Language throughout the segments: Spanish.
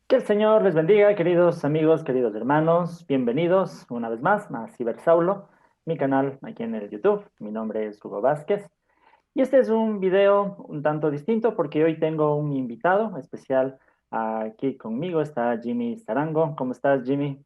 Que el Señor les bendiga, queridos amigos, queridos hermanos. Bienvenidos una vez más a Cibersaulo, mi canal aquí en el YouTube. Mi nombre es Hugo Vázquez. Y este es un video un tanto distinto porque hoy tengo un invitado especial. Aquí conmigo está Jimmy Sarango. ¿Cómo estás, Jimmy?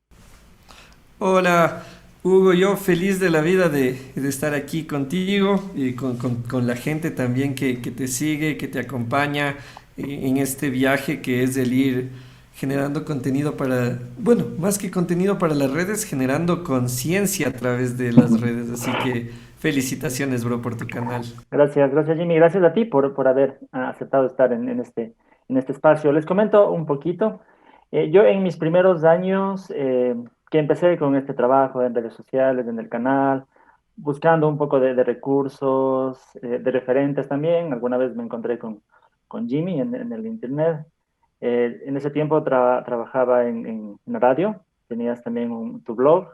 Hola, Hugo, yo feliz de la vida de estar aquí contigo y con la gente también que te sigue, que te acompaña en este viaje que es el ir generando contenido para, bueno, más que contenido para las redes, generando conciencia a través de las redes. Así que felicitaciones, bro, por tu canal. Gracias, Jimmy. Gracias a ti por haber aceptado estar en este espacio. Les comento un poquito. Yo en mis primeros años que empecé con este trabajo en redes sociales, en el canal, buscando un poco de recursos, de referentes también. Alguna vez me encontré con Jimmy en el internet. En ese tiempo trabajaba en radio. Tenías también tu blog.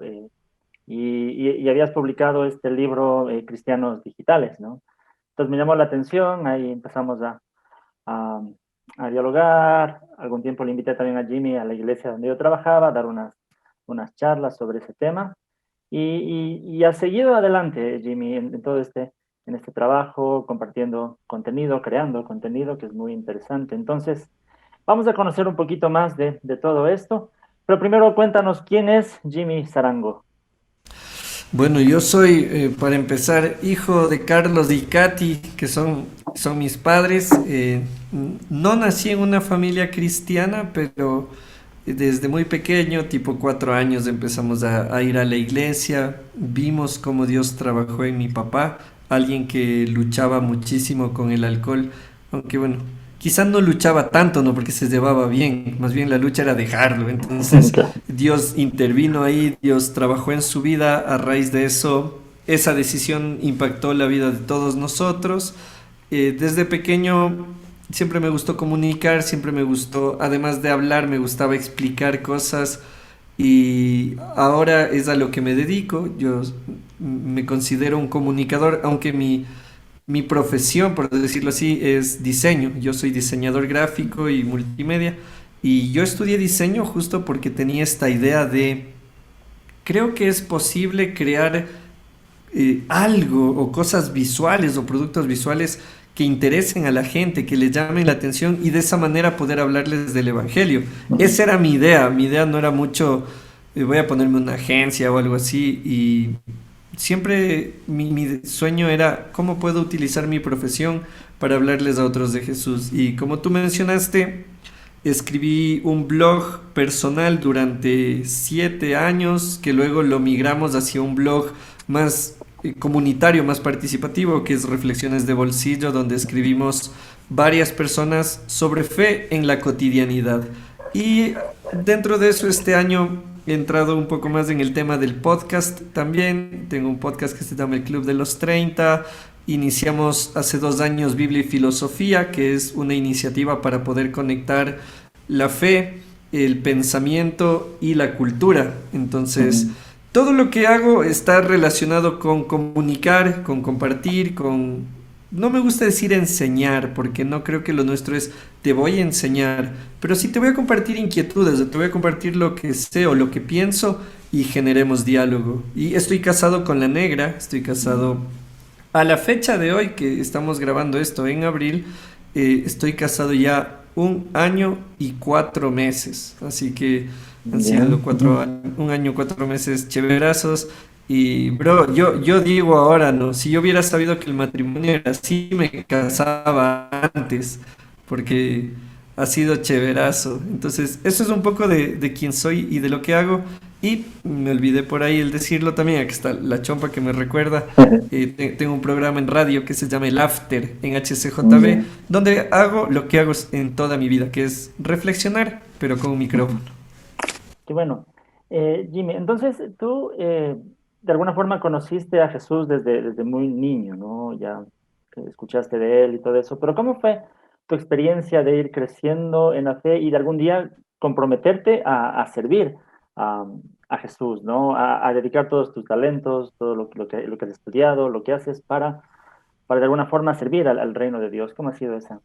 Y habías publicado este libro, Cristianos Digitales, ¿no? Entonces me llamó la atención, ahí empezamos a, a dialogar. Algún tiempo le invité también a Jimmy a la iglesia donde yo trabajaba a dar unas charlas sobre ese tema. Y ha seguido adelante, Jimmy, en todo en este trabajo, compartiendo contenido, creando contenido, que es muy interesante. Entonces, vamos a conocer un poquito más de todo esto. Pero primero cuéntanos quién es Jimmy Sarango. Bueno, yo soy, para empezar, hijo de Carlos y Katy, que son mis padres. No nací en una familia cristiana, pero desde muy pequeño, tipo 4 años, empezamos a ir a la iglesia. Vimos cómo Dios trabajó en mi papá, alguien que luchaba muchísimo con el alcohol, aunque bueno, quizás no luchaba tanto, ¿no? Porque se llevaba bien, más bien la lucha era dejarlo. Entonces Dios intervino ahí, Dios trabajó en su vida, a raíz de eso, esa decisión impactó la vida de todos nosotros. Desde pequeño siempre me gustó comunicar, siempre me gustó, además de hablar, me gustaba explicar cosas y ahora es a lo que me dedico. Yo me considero un comunicador, aunque mi profesión, por decirlo así, es diseño. Yo soy diseñador gráfico y multimedia. Y yo estudié diseño justo porque tenía esta idea de, creo que es posible crear algo o cosas visuales o productos visuales que interesen a la gente, que les llamen la atención y de esa manera poder hablarles del Evangelio. Esa era mi idea no era mucho, voy a ponerme una agencia o algo así y siempre mi sueño era cómo puedo utilizar mi profesión para hablarles a otros de Jesús. Y como tú mencionaste, escribí un blog personal durante 7 años, que luego lo migramos hacia un blog más comunitario, más participativo, que es Reflexiones de Bolsillo, donde escribimos varias personas sobre fe en la cotidianidad. Y dentro de eso, este año he entrado un poco más en el tema del podcast también. Tengo un podcast que se llama El Club de los 30. Iniciamos hace 2 años Biblia y Filosofía, que es una iniciativa para poder conectar la fe, el pensamiento y la cultura. Entonces, todo lo que hago está relacionado con comunicar, con compartir, con... No me gusta decir enseñar, porque no creo que lo nuestro es te voy a enseñar, pero sí te voy a compartir inquietudes, te voy a compartir lo que sé o lo que pienso y generemos diálogo. Y estoy casado con la negra, estoy casado a la fecha de hoy que estamos grabando esto en abril, estoy casado ya 1 año y 4 meses, así que han Ya. sido 1 año, 4 meses chéverazos. Y bro, yo digo ahora, ¿no? Si yo hubiera sabido que el matrimonio era así, me casaba antes, porque ha sido chéverazo. Entonces, eso es un poco de quién soy y de lo que hago. Y me olvidé por ahí el decirlo también, aquí está la chompa que me recuerda. Tengo un programa en radio que se llama El After en HCJB, Ya. donde hago lo que hago en toda mi vida, que es reflexionar, pero con un micrófono. Qué bueno. Jimmy, entonces tú de alguna forma conociste a Jesús desde muy niño, ¿no? Ya que escuchaste de él y todo eso, pero ¿cómo fue tu experiencia de ir creciendo en la fe y de algún día comprometerte a servir a, a Jesús, ¿no? A dedicar todos tus talentos, todo lo que has estudiado, lo que haces para de alguna forma servir al reino de Dios. ¿Cómo ha sido esa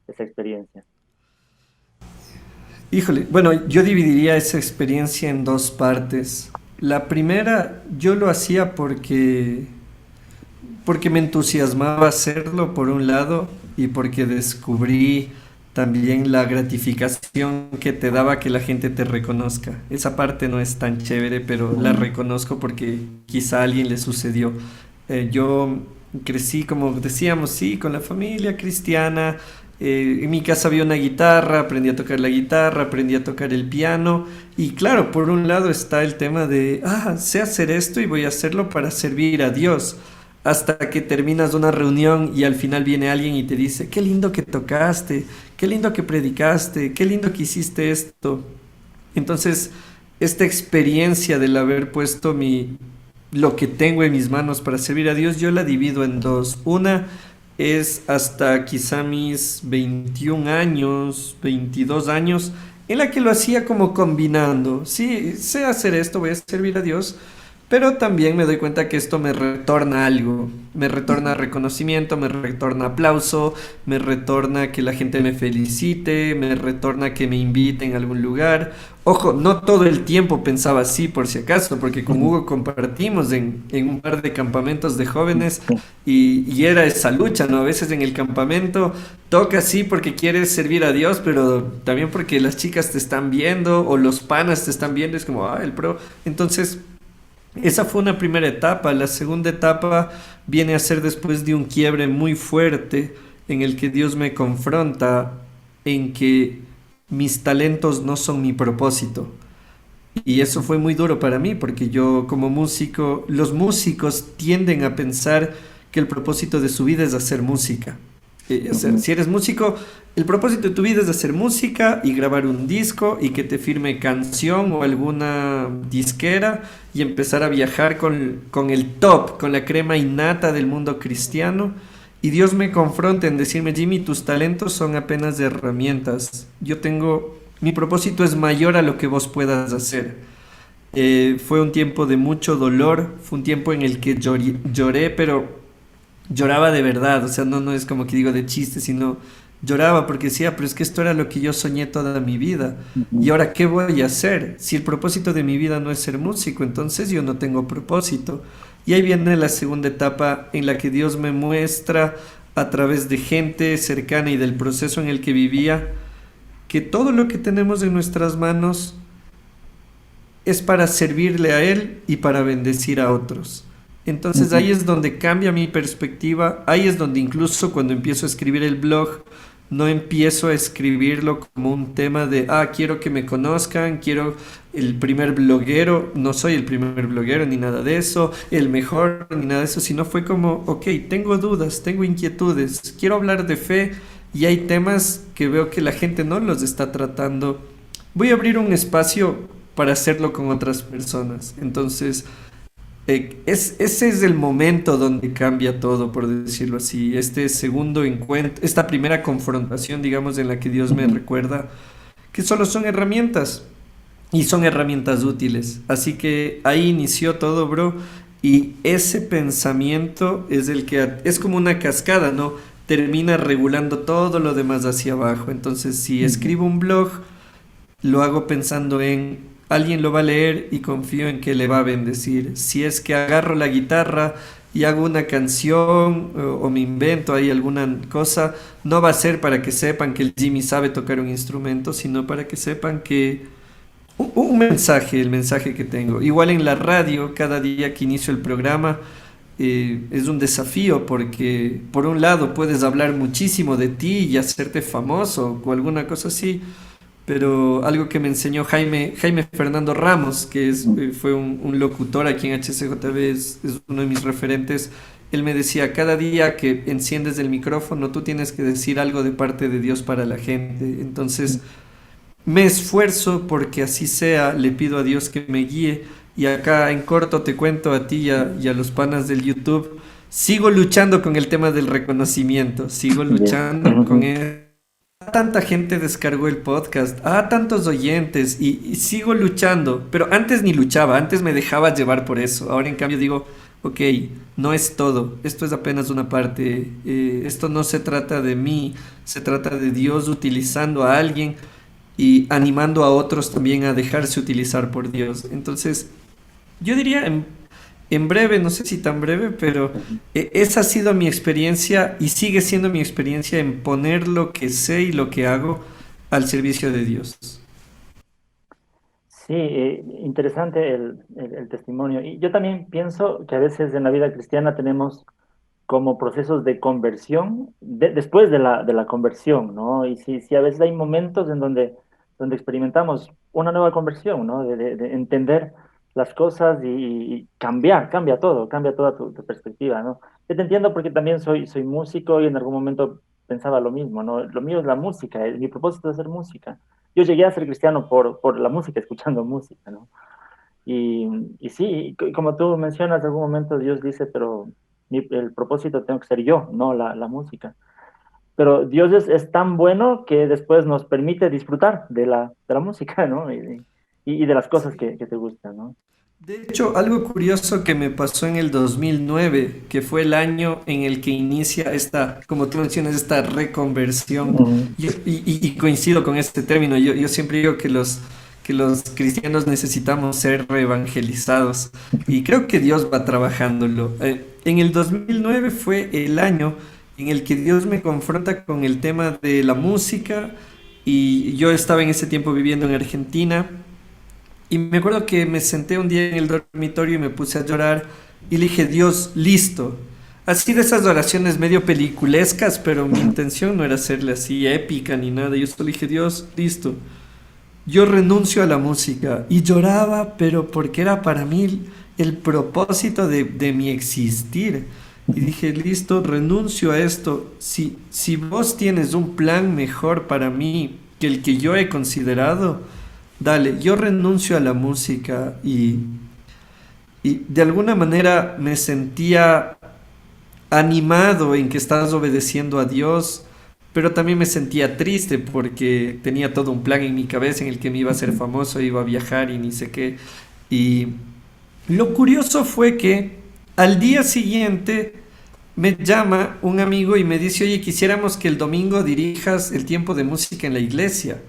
experiencia? Híjole, bueno, yo dividiría esa experiencia en dos partes. La primera, yo lo hacía porque me entusiasmaba hacerlo por un lado y porque descubrí también la gratificación que te daba que la gente te reconozca. Esa parte no es tan chévere, pero la reconozco porque quizá a alguien le sucedió. Yo crecí, como decíamos, sí, con la familia cristiana. En mi casa había una guitarra, aprendí a tocar la guitarra, aprendí a tocar el piano. Y claro, por un lado está el tema de, sé hacer esto y voy a hacerlo para servir a Dios. Hasta que terminas una reunión y al final viene alguien y te dice, qué lindo que tocaste, qué lindo que predicaste, qué lindo que hiciste esto. Entonces, esta experiencia del haber puesto lo que tengo en mis manos para servir a Dios, yo la divido en dos. Una es hasta quizá mis 21 años, 22 años, en la que lo hacía como combinando. Sí, sé hacer esto, voy a servir a Dios, pero también me doy cuenta que esto me retorna algo, me retorna reconocimiento, me retorna aplauso, me retorna que la gente me felicite, me retorna que me inviten a algún lugar. Ojo, no todo el tiempo pensaba así por si acaso, porque con Hugo compartimos en un par de campamentos de jóvenes y era esa lucha, ¿no? A veces en el campamento toca sí porque quieres servir a Dios, pero también porque las chicas te están viendo o los panas te están viendo, es como, el pro. Entonces... esa fue una primera etapa. La segunda etapa viene a ser después de un quiebre muy fuerte en el que Dios me confronta en que mis talentos no son mi propósito. Y eso fue muy duro para mí porque yo como músico, los músicos tienden a pensar que el propósito de su vida es hacer música. O sea, si eres músico, el propósito de tu vida es hacer música y grabar un disco y que te firme Canción o alguna disquera y empezar a viajar con el top, con la crema innata del mundo cristiano. Y Dios me confronta en decirme, Jimmy, tus talentos son apenas de herramientas. Mi propósito es mayor a lo que vos puedas hacer. Fue un tiempo de mucho dolor, fue un tiempo en el que lloré, pero lloraba de verdad, o sea, no es como que digo de chiste, sino lloraba porque decía, pero es que esto era lo que yo soñé toda mi vida. ¿Y Ujú. ahora qué voy a hacer? Si el propósito de mi vida no es ser músico, entonces yo no tengo propósito. Y ahí viene la segunda etapa en la que Dios me muestra a través de gente cercana y del proceso en el que vivía, que todo lo que tenemos en nuestras manos es para servirle a Él y para bendecir a otros. Entonces Ujú. ahí es donde cambia mi perspectiva, ahí es donde incluso cuando empiezo a escribir el blog, no empiezo a escribirlo como un tema de, quiero que me conozcan, quiero el primer bloguero, no soy el primer bloguero ni nada de eso, el mejor ni nada de eso, sino fue como, ok, tengo dudas, tengo inquietudes, quiero hablar de fe y hay temas que veo que la gente no los está tratando. Voy a abrir un espacio para hacerlo con otras personas. Entonces, ese es el momento donde cambia todo, por decirlo así. Este segundo encuentro, esta primera confrontación, digamos, en la que Dios me Ujú. recuerda que solo son herramientas y son herramientas útiles. Así que ahí inició todo, bro. Y ese pensamiento es el que es como una cascada, ¿no? Termina regulando todo lo demás hacia abajo. Entonces, si Ujú. escribo un blog, lo hago pensando en alguien lo va a leer y confío en que le va a bendecir. Si es que agarro la guitarra y hago una canción o me invento ahí alguna cosa, no va a ser para que sepan que el Jimmy sabe tocar un instrumento, sino para que sepan que un mensaje, el mensaje que tengo. Igual en la radio, cada día que inicio el programa, es un desafío porque por un lado puedes hablar muchísimo de ti y hacerte famoso o alguna cosa así, pero algo que me enseñó Jaime Fernando Ramos, que fue un locutor aquí en HCJB, es uno de mis referentes. Él me decía, cada día que enciendes el micrófono, tú tienes que decir algo de parte de Dios para la gente. Entonces, me esfuerzo porque así sea, le pido a Dios que me guíe. Y acá en corto te cuento a ti y a los panas del YouTube, sigo luchando con el tema del reconocimiento, sigo Ya. luchando con Ujú. él. Tanta gente descargó el podcast, tantos oyentes y sigo luchando, pero antes ni luchaba, antes me dejaba llevar por eso. Ahora en cambio digo, ok, no es todo, esto es apenas una parte, esto no se trata de mí, se trata de Dios utilizando a alguien y animando a otros también a dejarse utilizar por Dios. Entonces, yo diría en breve, no sé si tan breve, pero esa ha sido mi experiencia y sigue siendo mi experiencia en poner lo que sé y lo que hago al servicio de Dios. Sí, interesante el testimonio. Y yo también pienso que a veces en la vida cristiana tenemos como procesos de conversión después de la conversión, ¿no? Y sí, sí, a veces hay momentos en donde experimentamos una nueva conversión, ¿no? De entender las cosas y cambiar, cambia toda tu perspectiva, ¿no? Yo te entiendo porque también soy músico y en algún momento pensaba lo mismo, ¿no? Lo mío es la música, mi propósito es hacer música. Yo llegué a ser cristiano por la música, escuchando música, ¿no? Y, y sí, como tú mencionas, en algún momento Dios dice, pero el propósito tengo que ser yo, no la música. Pero Dios es tan bueno que después nos permite disfrutar de la música, ¿no? Y de las cosas que te gustan, ¿no? De hecho, algo curioso que me pasó en el 2009, que fue el año en el que inicia esta, como tú mencionas, esta reconversión, Mm, y coincido con este término, yo siempre digo que los cristianos necesitamos ser reevangelizados y creo que Dios va trabajándolo. En el 2009 fue el año en el que Dios me confronta con el tema de la música y yo estaba en ese tiempo viviendo en Argentina. Y me acuerdo que me senté un día en el dormitorio y me puse a llorar y le dije, Dios, listo. Así de esas oraciones medio peliculescas, pero mi intención no era hacerle así épica ni nada. Yo solo dije, Dios, listo. Yo renuncio a la música. Y lloraba, pero porque era para mí el propósito de mi existir. Y dije, listo, renuncio a esto. Si vos tienes un plan mejor para mí que el que yo he considerado, dale, yo renuncio a la música y de alguna manera me sentía animado en que estabas obedeciendo a Dios, pero también me sentía triste porque tenía todo un plan en mi cabeza en el que me iba a ser famoso, iba a viajar y ni sé qué. Y lo curioso fue que al día siguiente me llama un amigo y me dice, oye, quisiéramos que el domingo dirijas el tiempo de música en la iglesia.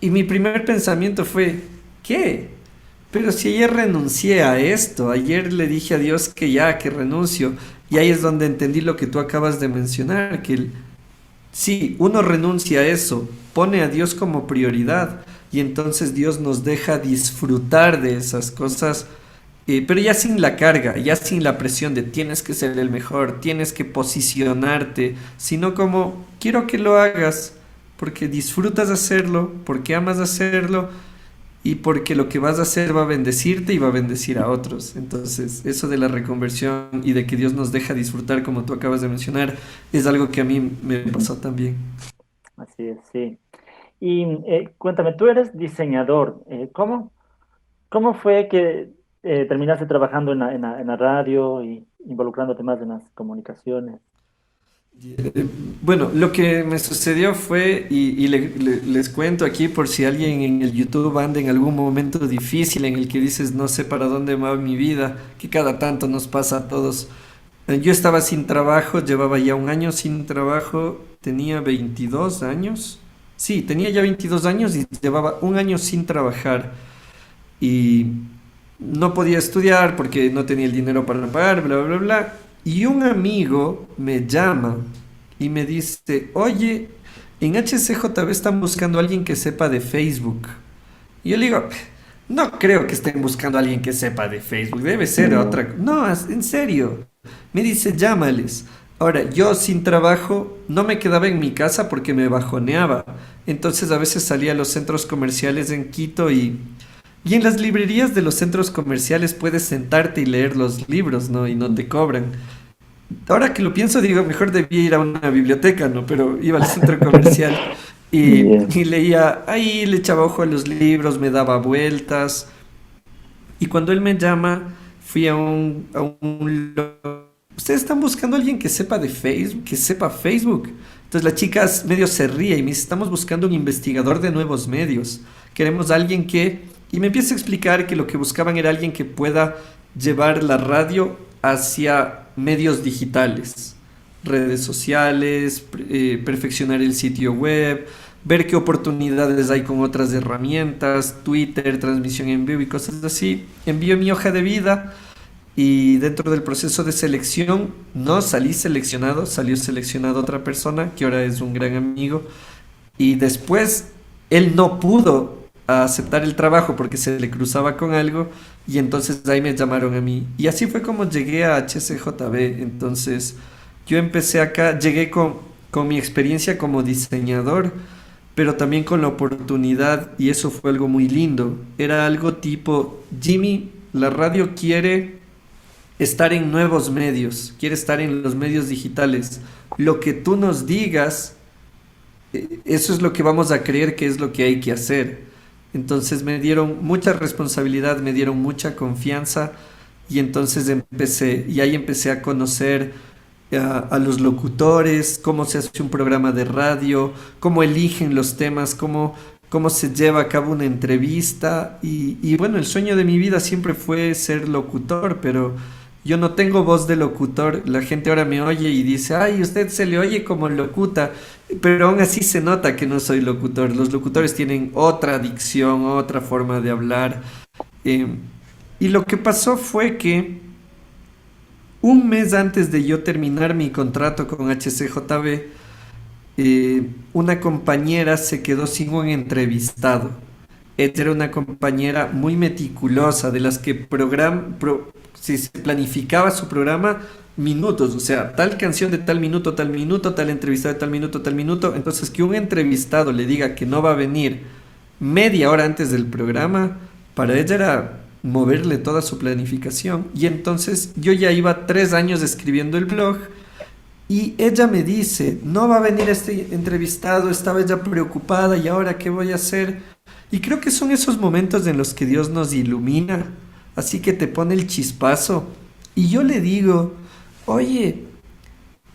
Y mi primer pensamiento fue, ¿qué? Pero si ayer renuncié a esto, ayer le dije a Dios que ya, que renuncio, y ahí es donde entendí lo que tú acabas de mencionar, que sí, uno renuncia a eso, pone a Dios como prioridad, y entonces Dios nos deja disfrutar de esas cosas, pero ya sin la carga, ya sin la presión de tienes que ser el mejor, tienes que posicionarte, sino como quiero que lo hagas porque disfrutas hacerlo, porque amas hacerlo y porque lo que vas a hacer va a bendecirte y va a bendecir a otros. Entonces, eso de la reconversión y de que Dios nos deja disfrutar, como tú acabas de mencionar, es algo que a mí me pasó también. así es, sí. Y cuéntame, tú eres diseñador. ¿Cómo fue que terminaste trabajando en la radio y involucrándote más en las comunicaciones? Bueno, lo que me sucedió fue, y les cuento aquí por si alguien en el YouTube anda en algún momento difícil en el que dices no sé para dónde va mi vida, que cada tanto nos pasa a todos. Yo estaba sin trabajo, llevaba ya un año sin trabajo, tenía 22 años. Sí, tenía ya 22 años y llevaba un año sin trabajar y no podía estudiar porque no tenía el dinero para pagar, bla, bla, bla. Y un amigo me llama y me dice, oye, en HCJB están buscando a alguien que sepa de Facebook. Y yo le digo, no creo que estén buscando a alguien que sepa de Facebook, debe ser No. otra. No, en serio. Me dice, llámales. Ahora, yo sin trabajo no me quedaba en mi casa porque me bajoneaba. Entonces a veces salía a los centros comerciales en Quito y en las librerías de los centros comerciales puedes sentarte y leer los libros, ¿no? Y no te cobran. Ahora que lo pienso, digo, mejor debía ir a una biblioteca, ¿no? Pero iba al centro comercial Bien. y leía, ahí le echaba ojo a los libros, me daba vueltas. Y cuando él me llama, fui ustedes están buscando a alguien que sepa de Facebook, que sepa Facebook. Entonces la chica medio se ríe y me dice, estamos buscando un investigador de nuevos medios. Queremos a alguien que... Y me empieza a explicar que lo que buscaban era alguien que pueda llevar la radio hacia medios digitales, redes sociales, perfeccionar el sitio web, ver qué oportunidades hay con otras herramientas, Twitter, transmisión en vivo y cosas así. Envío mi hoja de vida y dentro del proceso de selección no salí seleccionado, salió seleccionado otra persona que ahora es un gran amigo y después él no pudo aceptar el trabajo porque se le cruzaba con algo y entonces ahí me llamaron a mí. Y así fue como llegué a HCJB. Entonces yo empecé acá, llegué con mi experiencia como diseñador, pero también con la oportunidad y eso fue algo muy lindo. Era algo tipo, Jimmy, la radio quiere estar en nuevos medios, quiere estar en los medios digitales. Lo que tú nos digas eso es lo que vamos a creer que es lo que hay que hacer. Entonces me dieron mucha responsabilidad, me dieron mucha confianza y entonces empecé, y ahí empecé a conocer a los locutores, cómo se hace un programa de radio, cómo eligen los temas, cómo se lleva a cabo una entrevista. Y bueno, el sueño de mi vida siempre fue ser locutor, pero yo no tengo voz de locutor. La gente ahora me oye y dice, ay, usted se le oye como locuta, pero aún así se nota que no soy locutor. Los locutores tienen otra dicción, otra forma de hablar. Eh, y lo que pasó fue que un mes antes de yo terminar mi contrato con HCJB, una compañera se quedó sin un entrevistado. Ella era una compañera muy meticulosa, de las que si se planificaba su programa, minutos, o sea, tal canción de tal minuto, tal entrevistado de tal minuto. Entonces, que un entrevistado le diga que no va a venir media hora antes del programa, para ella era moverle toda su planificación. Y entonces yo ya iba 3 años escribiendo el blog y ella me dice, no va a venir este entrevistado, estaba ella preocupada y ahora qué voy a hacer. Y creo que son esos momentos en los que Dios nos ilumina, así que te pone el chispazo. Y yo le digo, oye,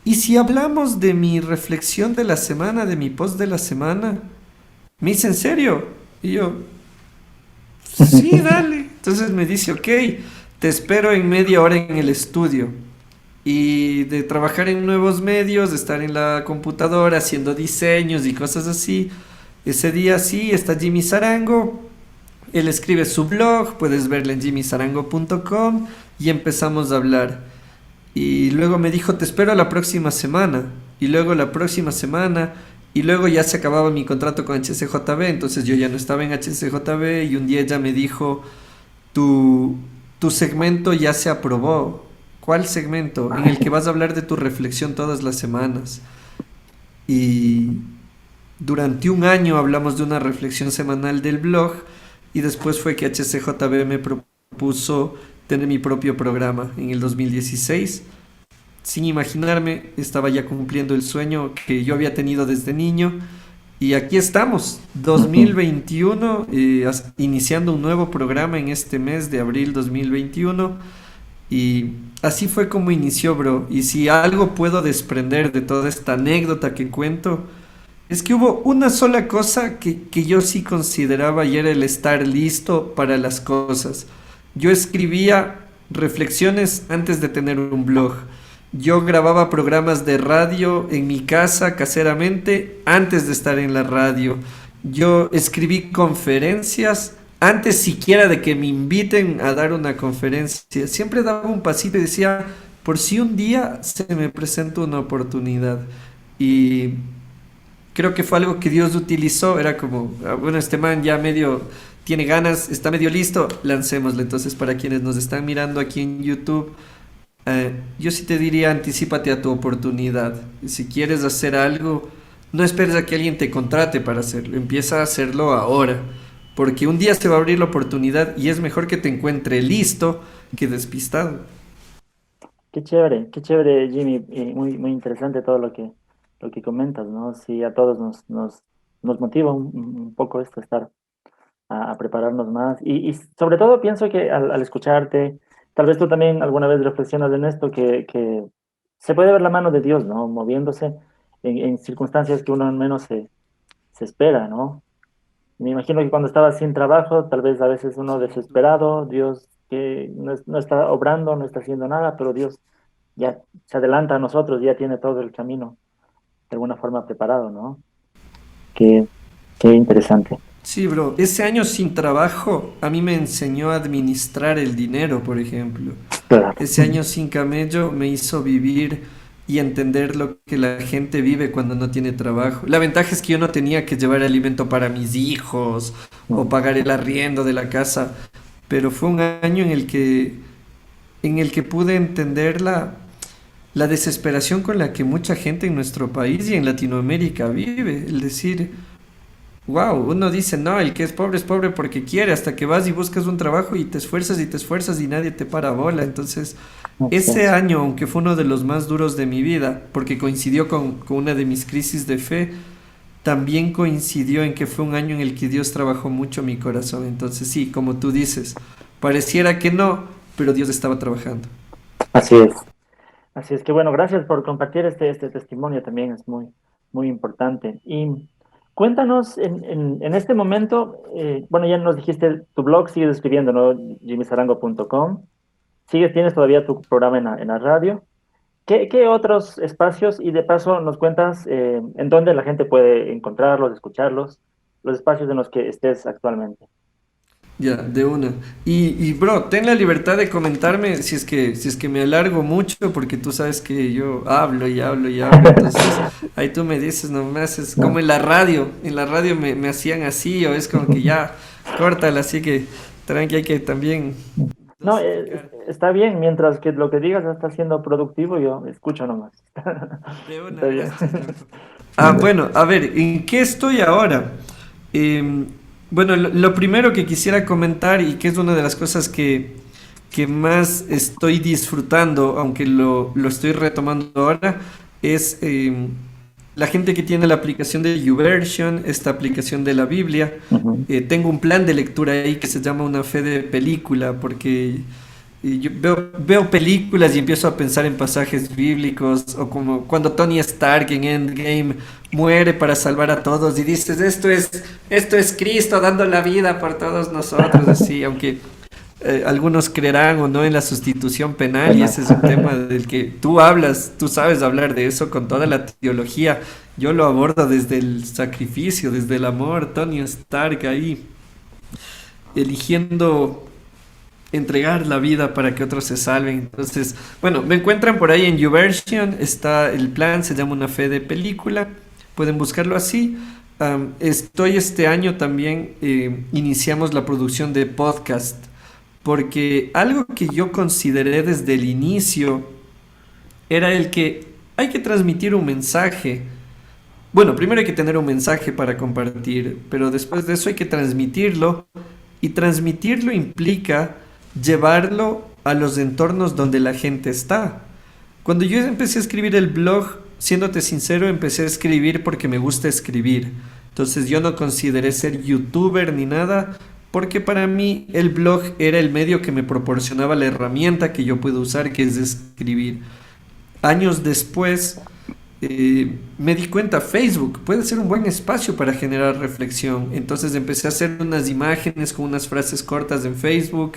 ¿y si hablamos de mi reflexión de la semana, de mi post de la semana? Me dice, ¿en serio? Y yo, sí, dale. Entonces me dice, ok, te espero en media hora en el estudio. Y de trabajar en nuevos medios, de estar en la computadora haciendo diseños y cosas así. Ese día sí está Jimmy Sarango. Él escribe su blog, puedes verlo en jimmysarango.com y empezamos a hablar. Y luego me dijo, te espero la próxima semana. Y luego la próxima semana. Y luego ya se acababa mi contrato con HCJB, entonces yo ya no estaba en HCJB y un día ella me dijo, tu, tu segmento ya se aprobó. ¿Cuál segmento? En el que vas a hablar de tu reflexión todas las semanas. Y durante un año hablamos de una reflexión semanal del blog y después fue que HCJB me propuso tener mi propio programa en el 2016. Sin imaginarme, estaba ya cumpliendo el sueño que yo había tenido desde niño. Y aquí estamos, 2021, iniciando un nuevo programa en este mes de abril 2021. Y así fue como inició, bro. Y si algo puedo desprender de toda esta anécdota que cuento, es que hubo una sola cosa que yo sí consideraba y era el estar listo para las cosas. Yo escribía reflexiones antes de tener un blog. Yo grababa programas de radio en mi casa caseramente antes de estar en la radio. Yo escribí conferencias antes siquiera de que me inviten a dar una conferencia. Siempre daba un pasito y decía, por si un día se me presenta una oportunidad. Y creo que fue algo que Dios utilizó. Era como, bueno, este man ya medio tiene ganas, está medio listo, lancémosle. Entonces, para quienes nos están mirando aquí en YouTube, yo sí te diría, anticípate a tu oportunidad. Si quieres hacer algo, no esperes a que alguien te contrate para hacerlo. Empieza a hacerlo ahora. Porque un día se va a abrir la oportunidad y es mejor que te encuentre listo que despistado. Qué chévere, Jimmy, y muy, muy interesante todo lo que comentas, ¿no? Sí, a todos nos motiva un poco esto, estar a prepararnos más. Y sobre todo pienso que al escucharte, tal vez tú también alguna vez reflexionas en esto, que se puede ver la mano de Dios, ¿no? Moviéndose en circunstancias que uno menos se espera, ¿no? Me imagino que cuando estabas sin trabajo, tal vez a veces uno desesperado, Dios que no está obrando, no está haciendo nada, pero Dios ya se adelanta a nosotros, ya tiene todo el camino de alguna forma preparado, ¿no? Qué interesante. Sí, bro, ese año sin trabajo a mí me enseñó a administrar el dinero, por ejemplo. Claro. Ese año sin camello me hizo vivir y entender lo que la gente vive cuando no tiene trabajo. La ventaja es que yo no tenía que llevar alimento para mis hijos o Mm. pagar el arriendo de la casa, pero fue un año en el que pude entender la desesperación con la que mucha gente en nuestro país y en Latinoamérica vive. El decir, wow, uno dice, no, el que es pobre porque quiere, hasta que vas y buscas un trabajo y te esfuerzas y nadie te para bola. Entonces, Así ese es. año, aunque fue uno de los más duros de mi vida, porque coincidió con una de mis crisis de fe, también coincidió en que fue un año en el que Dios trabajó mucho mi corazón. Entonces, sí, como tú dices, pareciera que no, pero Dios estaba trabajando. Así es. Así es que bueno, gracias por compartir este testimonio también, es muy, muy importante. Y cuéntanos, en este momento, bueno, ya nos dijiste, tu blog sigues escribiendo, ¿no? jimisarango.com. Sigues, tienes todavía tu programa en la radio. ¿Qué otros espacios? Y de paso nos cuentas en dónde la gente puede encontrarlos, escucharlos, los espacios en los que estés actualmente. Ya, de una. Bro, ten la libertad de comentarme si es que me alargo mucho, porque tú sabes que yo hablo y hablo y hablo, entonces ahí tú me dices nomás, es como No, en la radio me hacían así, o es como que ya, córtala, así que tranqui, hay que también no, dosificar. está bien, mientras que lo que digas está siendo productivo, yo escucho nomás. De una, Está bien. gracias, loco. Ah, bueno, a ver, ¿en qué estoy ahora? Em, bueno, lo primero que quisiera comentar y que es una de las cosas que más estoy disfrutando, aunque lo estoy retomando ahora, es la gente que tiene la aplicación de YouVersion, esta aplicación de la Biblia. Ujú. Tengo un plan de lectura ahí que se llama Una fe de película, porque yo veo películas y empiezo a pensar en pasajes bíblicos, o como cuando Tony Stark en Endgame muere para salvar a todos y dices, esto es Cristo dando la vida por todos nosotros, así, aunque algunos creerán o no en la sustitución penal, y Bueno, ese es un tema del que tú hablas, tú sabes hablar de eso con toda la teología. Yo lo abordo desde el sacrificio, desde el amor. Tony Stark ahí eligiendo entregar la vida para que otros se salven. Entonces, bueno, me encuentran por ahí en YouVersion, está el plan, se llama Una fe de película, pueden buscarlo así. Estoy este año también, iniciamos la producción de podcast, porque algo que yo consideré desde el inicio era el que hay que transmitir un mensaje. Bueno, primero hay que tener un mensaje para compartir, pero después de eso hay que transmitirlo, y transmitirlo implica llevarlo a los entornos donde la gente está. Cuando yo empecé a escribir el blog, siéndote sincero, empecé a escribir porque me gusta escribir. Entonces yo no consideré ser youtuber ni nada, porque para mí el blog era el medio que me proporcionaba la herramienta que yo puedo usar, que es escribir. Años después me di cuenta, Facebook puede ser un buen espacio para generar reflexión. Entonces empecé a hacer unas imágenes con unas frases cortas en Facebook,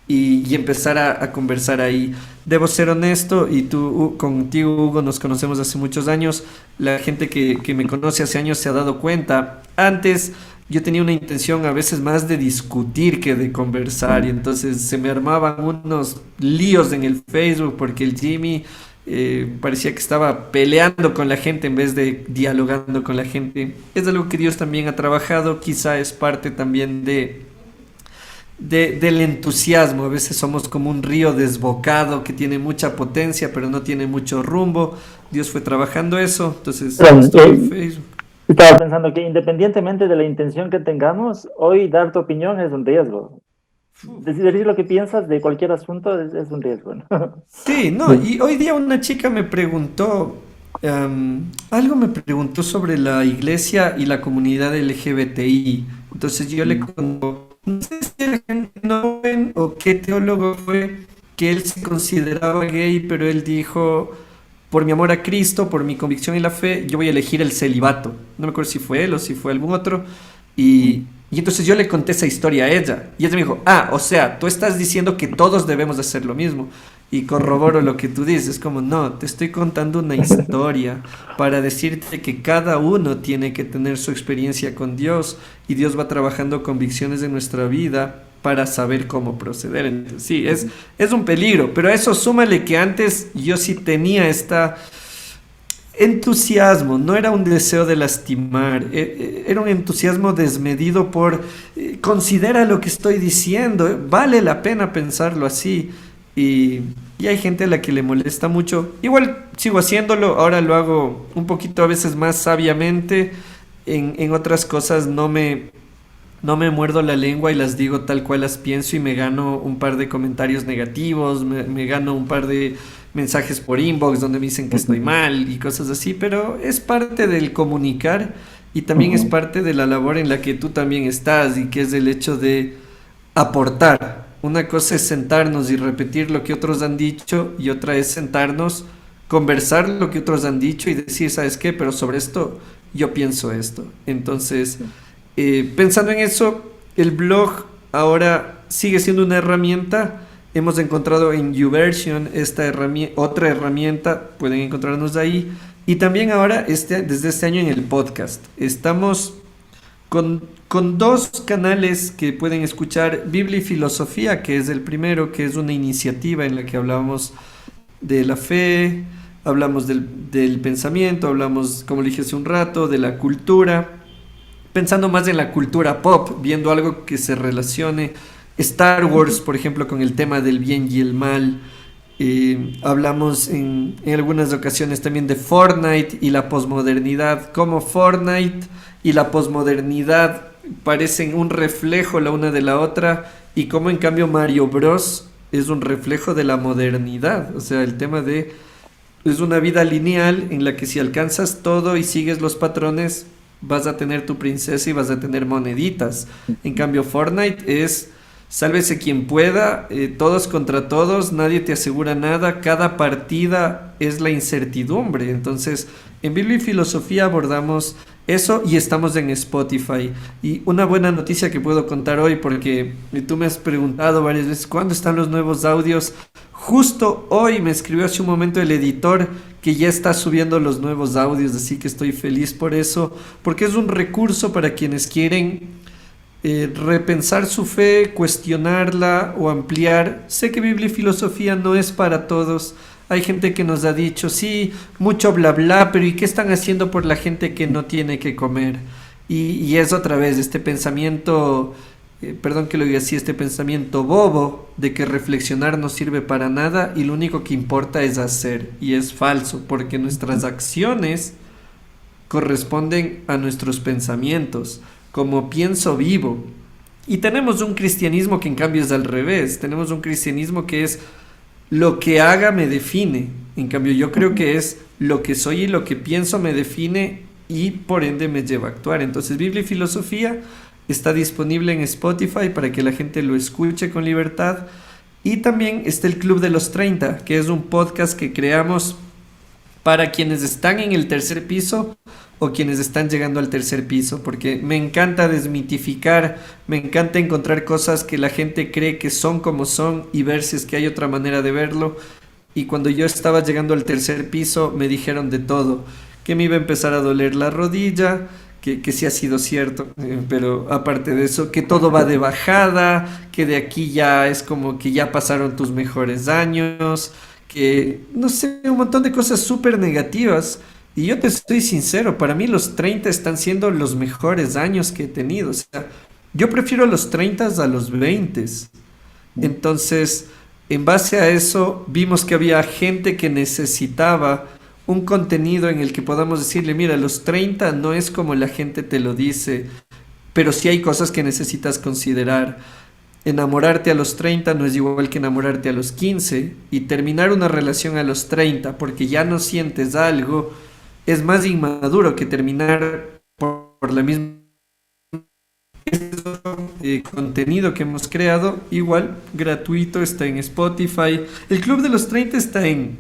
y empezar a conversar ahí. Debo ser honesto, y tú, contigo, Hugo, nos conocemos hace muchos años. La gente que me conoce hace años se ha dado cuenta. Antes yo tenía una intención a veces más de discutir que de conversar, y entonces se me armaban unos líos en el Facebook porque el Jimmy parecía que estaba peleando con la gente en vez de dialogando con la gente. Es algo que Dios también ha trabajado, quizá es parte también del entusiasmo. A veces somos como un río desbocado que tiene mucha potencia pero no tiene mucho rumbo. Dios fue trabajando eso, entonces Pero, estoy en Facebook. estaba pensando que independientemente de la intención que tengamos, hoy dar tu opinión es un riesgo. Decir lo que piensas de cualquier asunto es un riesgo, ¿no? Sí, no, Sí. y hoy día una chica me preguntó, algo me preguntó sobre la iglesia y la comunidad LGBTI. Entonces yo le Mm. conto, no sé si era Noven o qué teólogo fue, que él se consideraba gay, pero él dijo, por mi amor a Cristo, por mi convicción en la fe, yo voy a elegir el celibato. No me acuerdo si fue él o si fue algún otro. Y entonces yo le conté esa historia a ella. Y ella me dijo, ah, o sea, tú estás diciendo que todos debemos de hacer lo mismo. y corroboro lo que tú dices, como no, te estoy contando una historia para decirte que cada uno tiene que tener su experiencia con Dios y Dios va trabajando convicciones en nuestra vida para saber cómo proceder. Entonces, sí, es un peligro, pero a eso súmale que antes yo sí tenía esta entusiasmo, no era un deseo de lastimar, era un entusiasmo desmedido por considera lo que estoy diciendo, vale la pena pensarlo así y, y hay gente a la que le molesta mucho. Igual sigo haciéndolo, ahora lo hago un poquito a veces más sabiamente, en otras cosas no me muerdo la lengua y las digo tal cual las pienso y me gano un par de comentarios negativos, me gano un par de mensajes por inbox donde me dicen que estoy Ujú, mal y cosas así, pero es parte del comunicar y también es ujú, parte de la labor en la que tú también estás y que es el hecho de aportar. Una cosa es sentarnos y repetir lo que otros han dicho y otra es sentarnos, conversar lo que otros han dicho y decir, ¿sabes qué? Pero sobre esto yo pienso esto. Entonces, sí, pensando en eso, el blog ahora sigue siendo una herramienta. Hemos encontrado en YouVersion esta herramienta, otra herramienta, pueden encontrarnos ahí. Y también ahora, desde este año en el podcast, estamos con dos canales que pueden escuchar, Biblia y Filosofía, que es el primero, que es una iniciativa en la que hablamos de la fe, hablamos del pensamiento, hablamos, como le dije hace un rato, de la cultura, pensando más en la cultura pop, viendo algo que se relacione Star Wars, por ejemplo, con el tema del bien y el mal. Hablamos en algunas ocasiones también de Fortnite y la posmodernidad, cómo Fortnite y la posmodernidad parecen un reflejo la una de la otra y cómo en cambio Mario Bros es un reflejo de la modernidad, o sea, el tema de es una vida lineal en la que si alcanzas todo y sigues los patrones, vas a tener tu princesa y vas a tener moneditas. En cambio, Fortnite es sálvese quien pueda, todos contra todos, nadie te asegura nada, cada partida es la incertidumbre. Entonces, en Biblia y Filosofía abordamos eso y estamos en Spotify. Y una buena noticia que puedo contar hoy, porque tú me has preguntado varias veces, ¿cuándo están los nuevos audios? Justo hoy me escribió hace un momento el editor que ya está subiendo los nuevos audios, así que estoy feliz por eso, porque es un recurso para quienes quieren repensar su fe, cuestionarla o ampliar. Sé que Biblia y Filosofía no es para todos. Hay gente que nos ha dicho, sí, mucho bla bla, pero ¿y qué están haciendo por la gente que no tiene que comer? Y es otra vez este pensamiento, perdón que lo diga así, este pensamiento bobo de que reflexionar no sirve para nada y lo único que importa es hacer. Y es falso, porque nuestras acciones corresponden a nuestros pensamientos. Como pienso vivo. Y tenemos un cristianismo que en cambio es al revés. Tenemos un cristianismo que es lo que haga me define. En cambio yo creo ujú. que es lo que soy y lo que pienso me define y por ende me lleva a actuar. Entonces Biblia y Filosofía está disponible en Spotify para que la gente lo escuche con libertad. Y también está el Club de los 30, que es un podcast que creamos para quienes están en el tercer piso o quienes están llegando al tercer piso, porque me encanta desmitificar, me encanta encontrar cosas que la gente cree que son como son y ver si es que hay otra manera de verlo. Y cuando yo estaba llegando al tercer piso me dijeron de todo, que me iba a empezar a doler la rodilla, que sí ha sido cierto, pero aparte de eso, que todo va de bajada, que de aquí ya es como que ya pasaron tus mejores años, que no sé, un montón de cosas súper negativas. Y yo te estoy sincero, para mí los 30 están siendo los mejores años que he tenido. O sea, yo prefiero los 30 a los 20. Entonces, en base a eso, vimos que había gente que necesitaba un contenido en el que podamos decirle, mira, los 30 no es como la gente te lo dice, pero sí hay cosas que necesitas considerar. Enamorarte a los 30 no es igual que enamorarte a los 15 y terminar una relación a los 30 porque ya no sientes algo es más inmaduro que terminar por la misma contenido que hemos creado, igual gratuito, está en Spotify. El Club de los 30 está en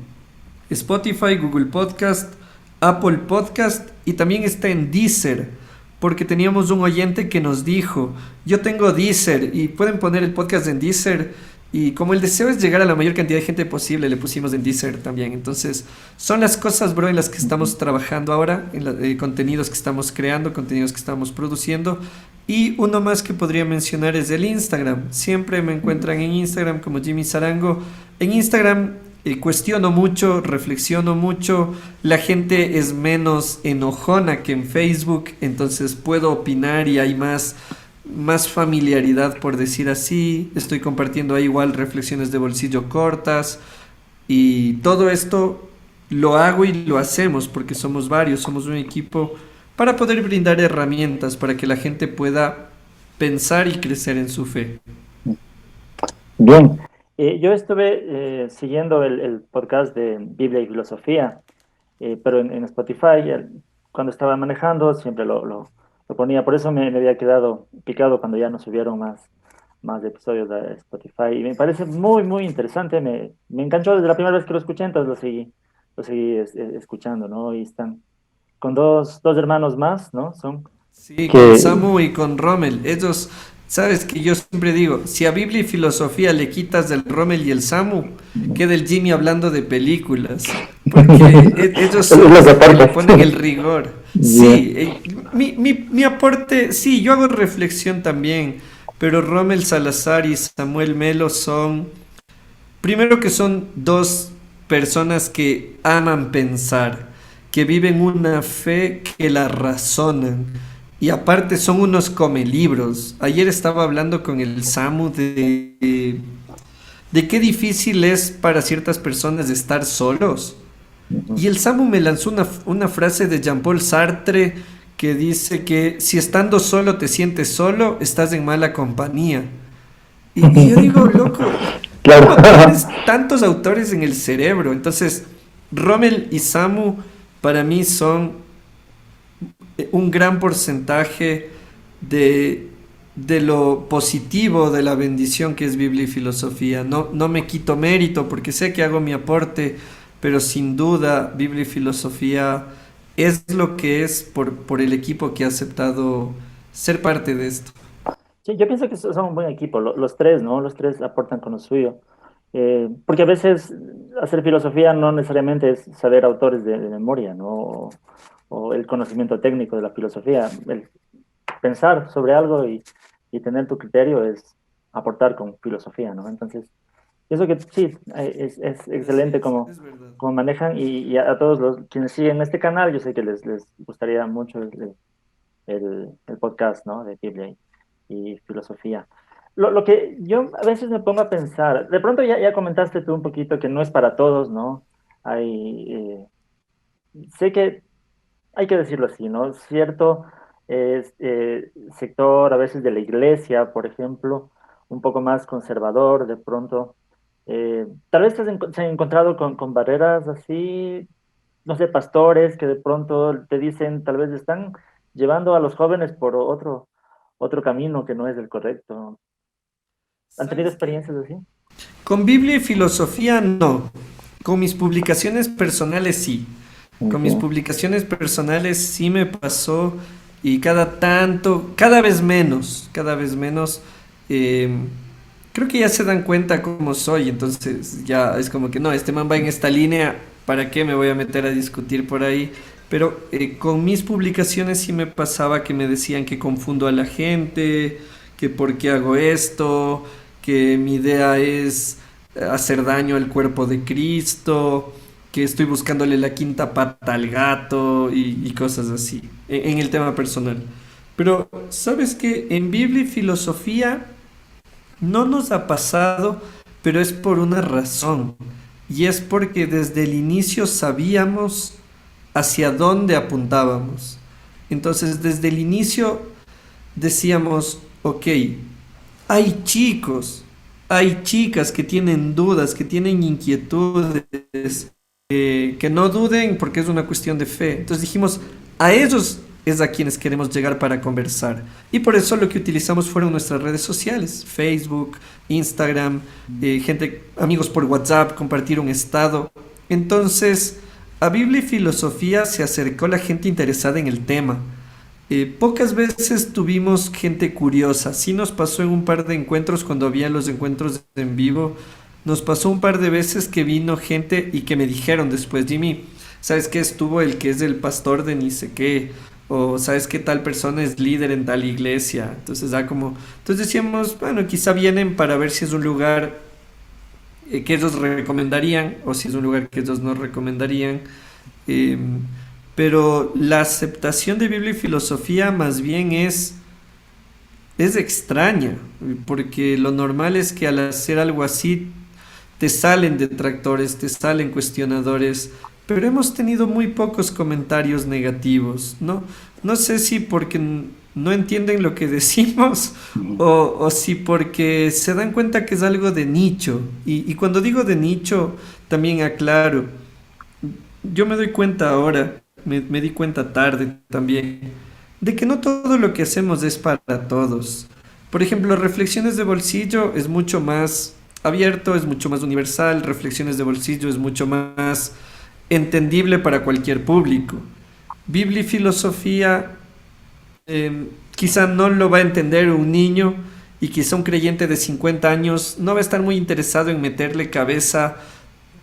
Spotify, Google Podcast, Apple Podcast y también está en Deezer, porque teníamos un oyente que nos dijo, yo tengo Deezer y pueden poner el podcast en Deezer Y como el deseo es llegar a la mayor cantidad de gente posible, le pusimos en Deezer también. Entonces, son las cosas, bro, en las que estamos trabajando ahora, en contenidos que estamos creando, contenidos que estamos produciendo. Y uno más que podría mencionar es el Instagram. Siempre me encuentran en Instagram como Jimmy Sarango. En Instagram cuestiono mucho, reflexiono mucho. La gente es menos enojona que en Facebook, entonces puedo opinar y hay más familiaridad, por decir así. Estoy compartiendo ahí igual reflexiones de bolsillo cortas y todo esto lo hago y lo hacemos porque somos varios, somos un equipo para poder brindar herramientas para que la gente pueda pensar y crecer en su fe. Bien, yo estuve siguiendo el podcast de Biblia y Filosofía, pero en Spotify, cuando estaba manejando, siempre lo ponía. Por eso me había quedado picado cuando ya no subieron más episodios de Spotify. Y me parece muy, muy interesante. Me enganchó desde la primera vez que lo escuché, entonces lo seguí escuchando, ¿no? Y están con dos hermanos más, ¿no? Son Sí, con que, Samu y con Rommel. Ellos, sabes que yo siempre digo, si a Biblia y filosofía le quitas el Rommel y el Samu, queda el Jimmy hablando de películas. Porque ellos son los los que le aportes. ponen el rigor. Bien. Sí, mi aporte, sí, yo hago reflexión también, pero Rommel Salazar y Samuel Melo son, primero que son dos personas que aman pensar, que viven una fe que la razonan. Y aparte son unos come libros. Ayer estaba hablando con el Samu de qué difícil es para ciertas personas estar solos. Ujú. Y el Samu me lanzó una frase de Jean-Paul Sartre que dice que si estando solo te sientes solo, estás en mala compañía. Y yo digo, loco, ¿cómo Claro. tienes tantos autores en el cerebro? Entonces, Rommel y Samu para mí son un gran porcentaje de, de lo positivo, de la bendición que es Biblia y filosofía. No, no me quito mérito porque sé que hago mi aporte, pero sin duda Biblia y filosofía es lo que es por el equipo que ha aceptado ser parte de esto. Sí, yo pienso que son un buen equipo, los tres, ¿no? Los tres aportan con lo suyo. Porque a veces hacer filosofía no necesariamente es saber autores de memoria, ¿no? O el conocimiento técnico de la filosofía. El pensar sobre algo y tener tu criterio es aportar con filosofía, ¿no? Entonces, pienso que sí, es Así excelente como, es verdad. como manejan y a todos los quienes siguen este canal, yo sé que les gustaría mucho el podcast, ¿no? De Biblia y filosofía. Lo que yo a veces me pongo a pensar, de pronto ya comentaste tú un poquito que no es para todos, ¿no? Sé que hay que decirlo así, ¿no? Cierto sector a veces de la iglesia, por ejemplo, un poco más conservador, de pronto, tal vez se han encontrado con barreras así, no sé, pastores que de pronto te dicen, tal vez están llevando a los jóvenes por otro camino que no es el correcto. ¿Han tenido ¿Sabes qué? experiencias así? Con Biblia y filosofía no. Con mis publicaciones personales sí. Con mis Ok. publicaciones personales sí me pasó y cada tanto, cada vez menos, eh, creo que ya se dan cuenta cómo soy, entonces ya es como que no, este man va en esta línea, ¿para qué me voy a meter a discutir por ahí? Pero con mis publicaciones sí me pasaba que me decían que confundo a la gente, que por qué hago esto, que mi idea es hacer daño al cuerpo de Cristo, que estoy buscándole la quinta pata al gato y cosas así, en el tema personal. Pero, ¿sabes qué? En Biblia y filosofía no nos ha pasado, pero es por una razón. Y es porque desde el inicio sabíamos hacia dónde apuntábamos. Entonces, desde el inicio decíamos, ok, hay chicos, hay chicas que tienen dudas, que tienen inquietudes, que no duden porque es una cuestión de fe. Entonces dijimos, a ellos es a quienes queremos llegar para conversar. Y por eso lo que utilizamos fueron nuestras redes sociales, Facebook, Instagram, gente, amigos por WhatsApp, compartir un estado. Entonces, a Biblia y filosofía se acercó la gente interesada en el tema. Pocas veces tuvimos gente curiosa. Sí nos pasó en un par de encuentros cuando había los encuentros en vivo. Nos pasó un par de veces que vino gente y que me dijeron después, Jimmy, ¿sabes qué? Estuvo el que es el pastor de ni sé qué. O ¿sabes qué? Tal persona es líder en tal iglesia. Entonces da como... Entonces decíamos, bueno, quizá vienen para ver si es un lugar que ellos recomendarían o si es un lugar que ellos no recomendarían. Eh, pero la aceptación de Biblia y filosofía más bien es extraña, porque lo normal es que al hacer algo así te salen detractores, te salen cuestionadores, pero hemos tenido muy pocos comentarios negativos, ¿no? No sé si porque no entienden lo que decimos o si porque se dan cuenta que es algo de nicho. Y cuando digo de nicho, también aclaro, yo me doy cuenta ahora, me di cuenta tarde también, de que no todo lo que hacemos es para todos. Por ejemplo, Reflexiones de Bolsillo es mucho más abierto, es mucho más universal, Reflexiones de Bolsillo es mucho más entendible para cualquier público. Biblia y filosofía quizá no lo va a entender un niño y quizá un creyente de 50 años no va a estar muy interesado en meterle cabeza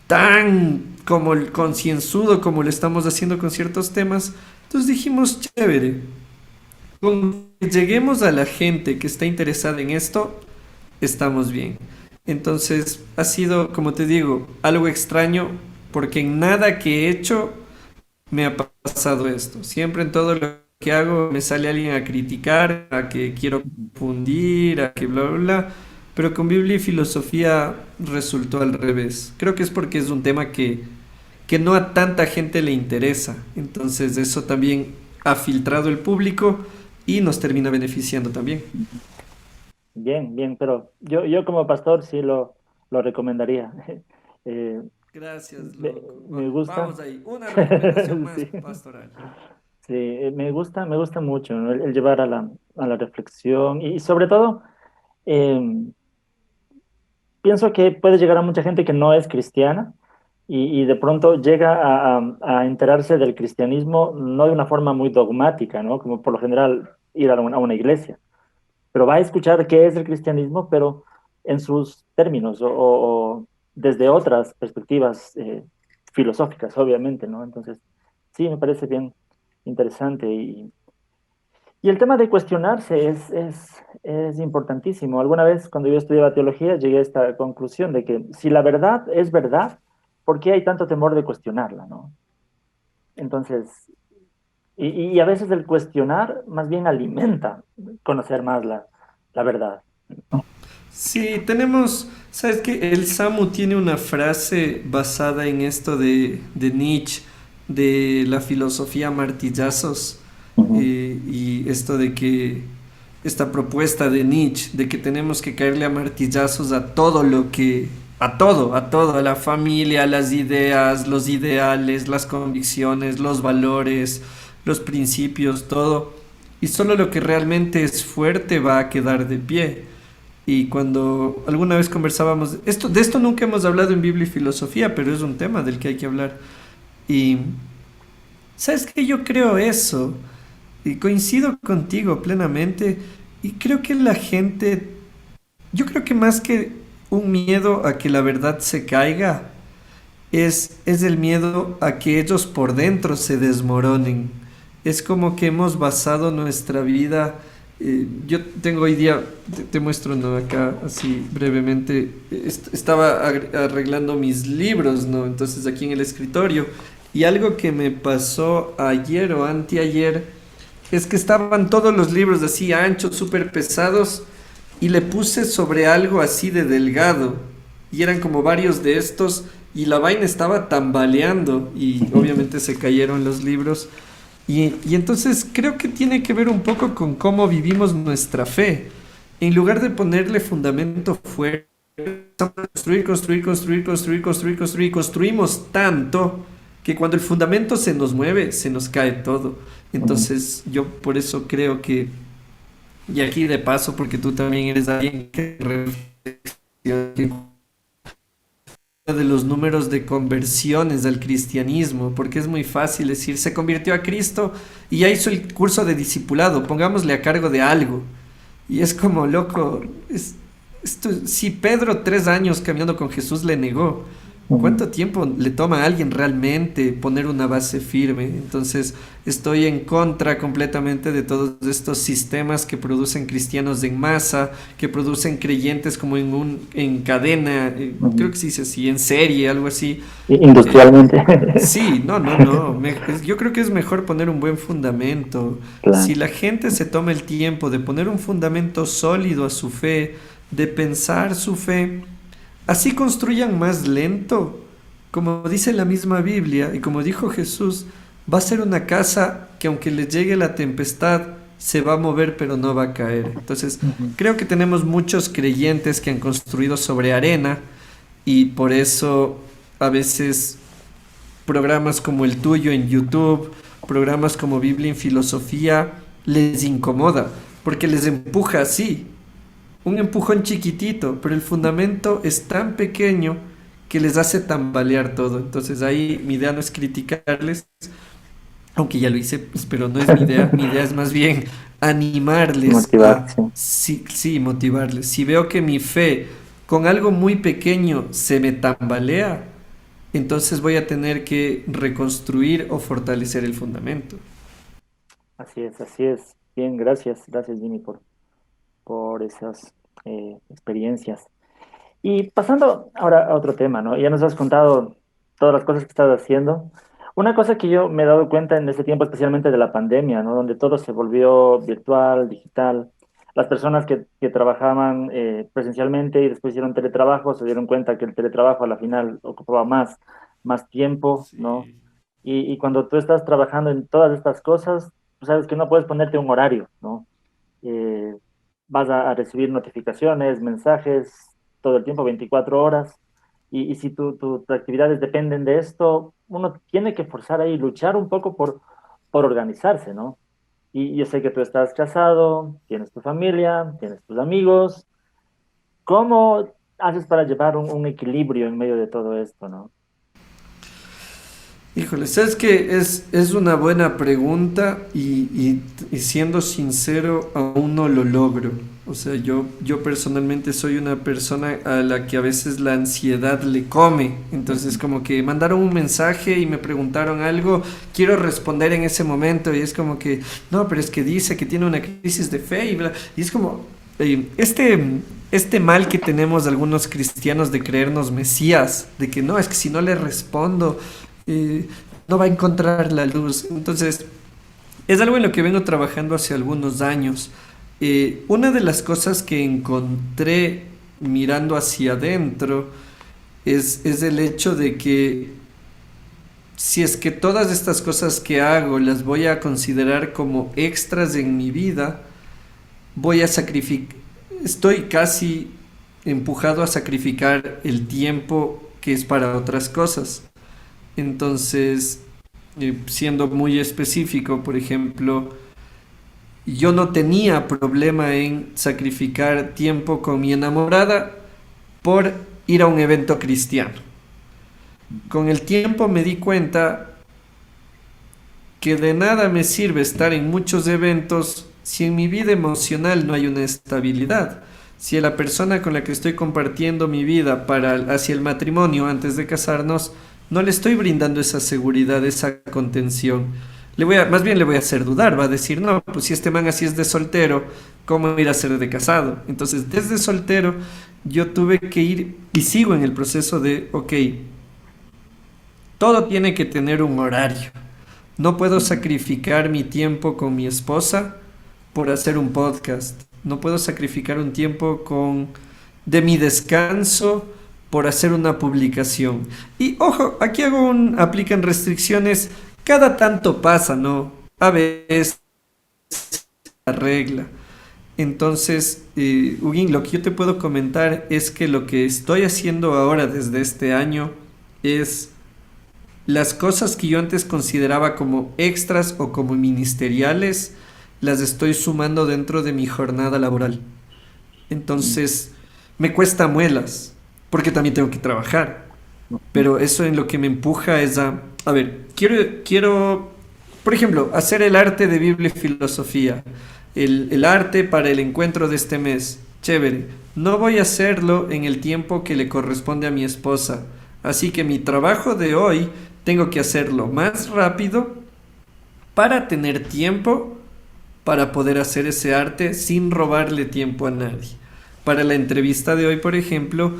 tan como el concienzudo como lo estamos haciendo con ciertos temas. Entonces dijimos, chévere, con que lleguemos a la gente que está interesada en esto, estamos bien. Entonces ha sido, como te digo, algo extraño porque en nada que he hecho me ha pasado esto. Siempre en todo lo que hago me sale alguien a criticar, a que quiero confundir, a que bla, bla, bla. Pero con Biblia y filosofía resultó al revés. Creo que es porque es un tema que no a tanta gente le interesa. Entonces eso también ha filtrado el público y nos termina beneficiando también. Bien, bien, pero yo como pastor sí lo recomendaría. Eh, Gracias, loco. me Vamos gusta. ahí. Una recomendación más Sí, pastoral. sí, me gusta mucho, ¿no? El llevar a la reflexión y sobre todo, eh, pienso que puede llegar a mucha gente que no es cristiana y de pronto llega a enterarse del cristianismo no de una forma muy dogmática, ¿no? Como por lo general ir a una iglesia, pero va a escuchar qué es el cristianismo, pero en sus términos o desde otras perspectivas filosóficas, obviamente, ¿no? Entonces, sí, me parece bien interesante y el tema de cuestionarse es importantísimo. Alguna vez cuando yo estudiaba teología llegué a esta conclusión de que si la verdad es verdad, ¿por qué hay tanto temor de cuestionarla, no? Entonces, y a veces el cuestionar más bien alimenta conocer más la verdad. Sí, tenemos, ¿sabes qué? El Samu tiene una frase basada en esto de Nietzsche, de la filosofía martillazos, Ujú, y esto de que, esta propuesta de Nietzsche, de que tenemos que caerle a martillazos a todo lo que, a todo, a la familia, a las ideas, los ideales, las convicciones, los valores, los principios, todo, y solo lo que realmente es fuerte va a quedar de pie. Y cuando alguna vez conversábamos, de esto nunca hemos hablado en Biblia y filosofía, pero es un tema del que hay que hablar. Y sabes que yo creo eso, y coincido contigo plenamente, y creo que la gente, yo creo que más que un miedo a que la verdad se caiga, es el miedo a que ellos por dentro se desmoronen. Es como que hemos basado nuestra vida. Yo tengo hoy día, te muestro, ¿no? Acá así brevemente, estaba arreglando mis libros, ¿no? Entonces aquí en el escritorio. Y algo que me pasó ayer o anteayer es que estaban todos los libros así anchos, súper pesados, y le puse sobre algo así de delgado. Y eran como varios de estos, y la vaina estaba tambaleando, y obviamente se cayeron los libros. Y entonces creo que tiene que ver un poco con cómo vivimos nuestra fe. En lugar de ponerle fundamento fuerte, construir, construir, construir, construir, construir, construir, construimos tanto que cuando el fundamento se nos mueve, se nos cae todo. ujú. Entonces yo por eso creo que, y aquí de paso, porque tú también eres alguien que reflexiona, que de los números de conversiones al cristianismo, porque es muy fácil decir, se convirtió a Cristo y ya hizo el curso de discipulado, pongámosle a cargo de algo. Y es como, loco, si Pedro 3 años caminando con Jesús le negó, Ujú. ¿cuánto tiempo le toma a alguien realmente poner una base firme? Entonces, estoy en contra completamente de todos estos sistemas que producen cristianos en masa, que producen creyentes como en cadena, creo Ujú. que se dice así, en serie, algo así. Eh, Industrialmente. sí, no, no, no. Yo creo que es mejor poner un buen fundamento. Si Claro. la gente se toma el tiempo de poner un fundamento sólido a su fe, de pensar su fe, así construyan más lento. Como dice la misma Biblia y como dijo Jesús, va a ser una casa que aunque les llegue la tempestad, se va a mover pero no va a caer. Entonces, Ujú. creo que tenemos muchos creyentes que han construido sobre arena y por eso a veces programas como el tuyo en YouTube, programas como Biblia en Filosofía, les incomoda, porque les empuja así, un empujón chiquitito, pero el fundamento es tan pequeño que les hace tambalear todo. Entonces ahí mi idea no es criticarles, aunque ya lo hice, pues, pero no es mi idea. Mi idea es más bien animarles Motivar, a, sí. sí, sí, motivarles. Si veo que mi fe con algo muy pequeño se me tambalea, entonces voy a tener que reconstruir o fortalecer el fundamento. Así es, así es. Bien, gracias, gracias Jimmy por esas experiencias. Y pasando ahora a otro tema, ¿no? Ya nos has contado todas las cosas que estás haciendo. Una cosa que yo me he dado cuenta en este tiempo, especialmente de la pandemia, ¿no? Donde todo se volvió virtual, digital. Las personas que trabajaban presencialmente y después hicieron teletrabajo se dieron cuenta que el teletrabajo a la final ocupaba más tiempo, ¿no? Sí. Y cuando tú estás trabajando en todas estas cosas, tú sabes que no puedes ponerte un horario, ¿no? eh, Vas a recibir notificaciones, mensajes todo el tiempo, 24 horas, y si tus actividades dependen de esto, uno tiene que forzar ahí, luchar un poco por organizarse, ¿no? Y yo sé que tú estás casado, tienes tu familia, tienes tus amigos. ¿Cómo haces para llevar un equilibrio en medio de todo esto, no? Híjole, sabes que es una buena pregunta y siendo sincero, aún no lo logro. O sea, yo personalmente soy una persona a la que a veces la ansiedad le come. Entonces, Ujú. como que mandaron un mensaje y me preguntaron algo, quiero responder en ese momento. Y es como que, no, pero es que dice que tiene una crisis de fe y bla. Y es como, este mal que tenemos algunos cristianos de creernos mesías, de que no, es que si no le respondo eh, no va a encontrar la luz. Entonces, es algo en lo que vengo trabajando hace algunos años. Una de las cosas que encontré mirando hacia adentro es el hecho de que si es que todas estas cosas que hago las voy a considerar como extras en mi vida, voy a sacrificar, estoy casi empujado a sacrificar el tiempo que es para otras cosas. Entonces, siendo muy específico, por ejemplo, yo no tenía problema en sacrificar tiempo con mi enamorada por ir a un evento cristiano. Con el tiempo me di cuenta que de nada me sirve estar en muchos eventos si en mi vida emocional no hay una estabilidad. Si a la persona con la que estoy compartiendo mi vida hacia el matrimonio antes de casarnos, no le estoy brindando esa seguridad, esa contención. Más bien le voy a hacer dudar, va a decir, no, pues si este man así es de soltero, ¿cómo ir a ser de casado? Entonces, desde soltero, yo tuve que ir y sigo en el proceso de, ok, todo tiene que tener un horario. No puedo Ujú. sacrificar mi tiempo con mi esposa por hacer un podcast. No puedo sacrificar un tiempo de mi descanso por hacer una publicación. Y ojo, aquí aplican restricciones. Cada tanto pasa, ¿no? A veces la regla. Entonces, Huguín, lo que yo te puedo comentar es que lo que estoy haciendo ahora desde este año es las cosas que yo antes consideraba como extras o como ministeriales, las estoy sumando dentro de mi jornada laboral. Mm. Entonces, me cuesta muelas, porque también tengo que trabajar. pero eso en lo que me empuja es a ver, quiero, por ejemplo, hacer el arte de Biblia y filosofía, el arte para el encuentro de este mes, chévere, no voy a hacerlo en el tiempo que le corresponde a mi esposa, así que mi trabajo de hoy tengo que hacerlo más rápido para tener tiempo para poder hacer ese arte sin robarle tiempo a nadie. Para la entrevista de hoy, por ejemplo,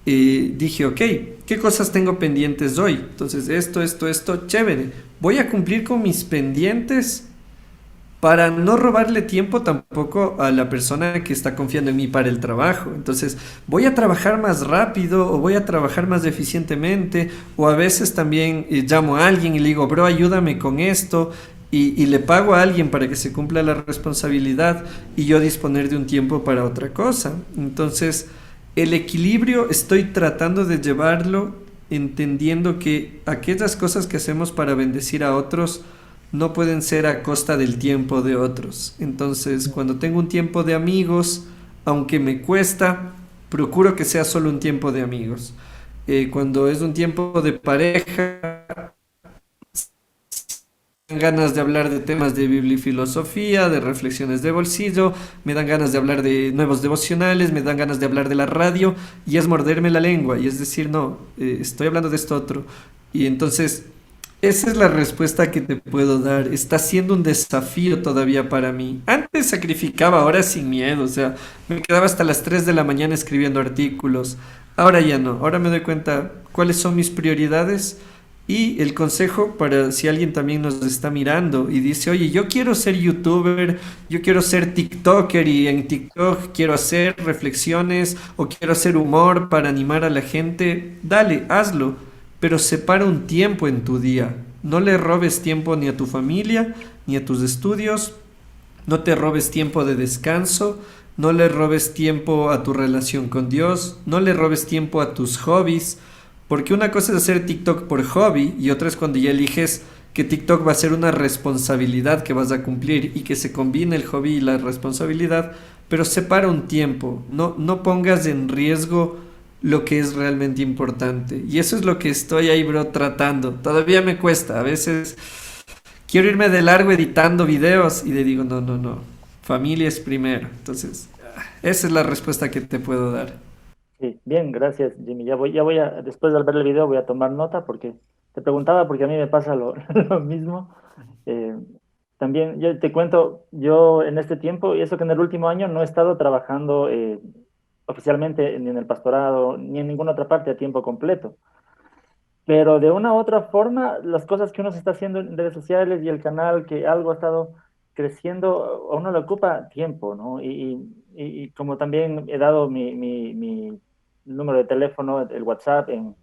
dije, ok, ¿qué cosas tengo pendientes hoy? Entonces, esto, chévere. Voy a cumplir con mis pendientes para no robarle tiempo tampoco a la persona que está confiando en mí para el trabajo. Entonces, voy a trabajar más rápido o voy a trabajar más eficientemente o a veces también llamo a alguien y le digo, bro, ayúdame con esto y le pago a alguien para que se cumpla la responsabilidad y yo disponer de un tiempo para otra cosa. Entonces, el equilibrio estoy tratando de llevarlo entendiendo que aquellas cosas que hacemos para bendecir a otros no pueden ser a costa del tiempo de otros. Entonces, cuando tengo un tiempo de amigos, aunque me cuesta, procuro que sea solo un tiempo de amigos. Cuando es un tiempo de pareja, me dan ganas de hablar de temas de Biblia y filosofía, de reflexiones de bolsillo, me dan ganas de hablar de nuevos devocionales, me dan ganas de hablar de la radio, y es morderme la lengua, y es decir, no, estoy hablando de esto otro. Y entonces esa es la respuesta que te puedo dar. Está siendo un desafío todavía para mí. Antes sacrificaba, ahora sin miedo. O sea, me quedaba hasta las 3 de la mañana escribiendo artículos. Ahora ya no. Ahora me doy cuenta cuáles son mis prioridades. Y el consejo para si alguien también nos está mirando y dice, oye, yo quiero ser youtuber, yo quiero ser TikToker y en TikTok quiero hacer reflexiones o quiero hacer humor para animar a la gente, dale, hazlo, pero separa un tiempo en tu día. No le robes tiempo ni a tu familia, ni a tus estudios, no te robes tiempo de descanso, no le robes tiempo a tu relación con Dios, no le robes tiempo a tus hobbies, porque una cosa es hacer TikTok por hobby y otra es cuando ya eliges que TikTok va a ser una responsabilidad que vas a cumplir y que se combine el hobby y la responsabilidad, pero separa un tiempo, no pongas en riesgo lo que es realmente importante. Y eso es lo que estoy ahí, bro, tratando. Todavía me cuesta, a veces quiero irme de largo editando videos y le digo, no, no, no, familia es primero. Entonces, esa es la respuesta que te puedo dar. Sí, bien, gracias, Jimmy. Ya voy a, después de ver el video voy a tomar nota porque te preguntaba porque a mí me pasa lo mismo. Eh, también yo te cuento, yo en este tiempo, y eso que en el último año no he estado trabajando oficialmente ni en el pastorado ni en ninguna otra parte a tiempo completo. Pero de una u otra forma, las cosas que uno se está haciendo en redes sociales y el canal que algo ha estado creciendo, a uno le ocupa tiempo, ¿no? Y como también he dado mi número de teléfono, el WhatsApp en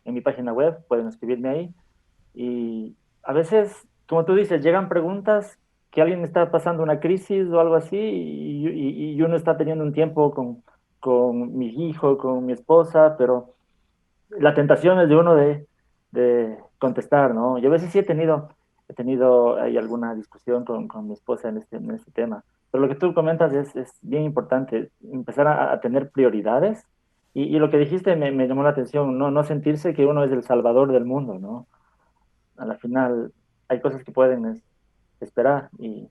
mi página web, pueden escribirme ahí. Y a veces, como tú dices, llegan preguntas que alguien está pasando una crisis o algo así y uno está teniendo un tiempo con mi hijo, con mi esposa, pero la tentación es de uno de contestar, ¿no? Yo a veces sí he tenido ahí alguna discusión con mi esposa en este tema. Pero lo que tú comentas es bien importante, empezar a tener prioridades. Y lo que dijiste me llamó la atención, ¿no? No sentirse que uno es el salvador del mundo, ¿no? A la final hay cosas que pueden esperar y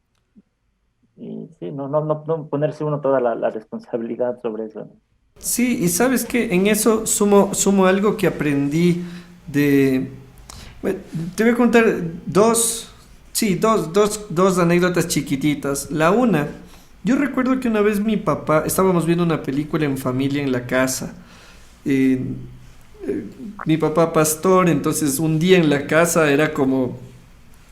sí, no ponerse uno toda la responsabilidad sobre eso, ¿no? Sí, y sabes que en eso sumo algo que aprendí de... Bueno, te voy a contar dos anécdotas chiquititas. La una, yo recuerdo que una vez mi papá, estábamos viendo una película en familia en la casa. Eh, eh, Mi papá pastor, entonces un día en la casa era como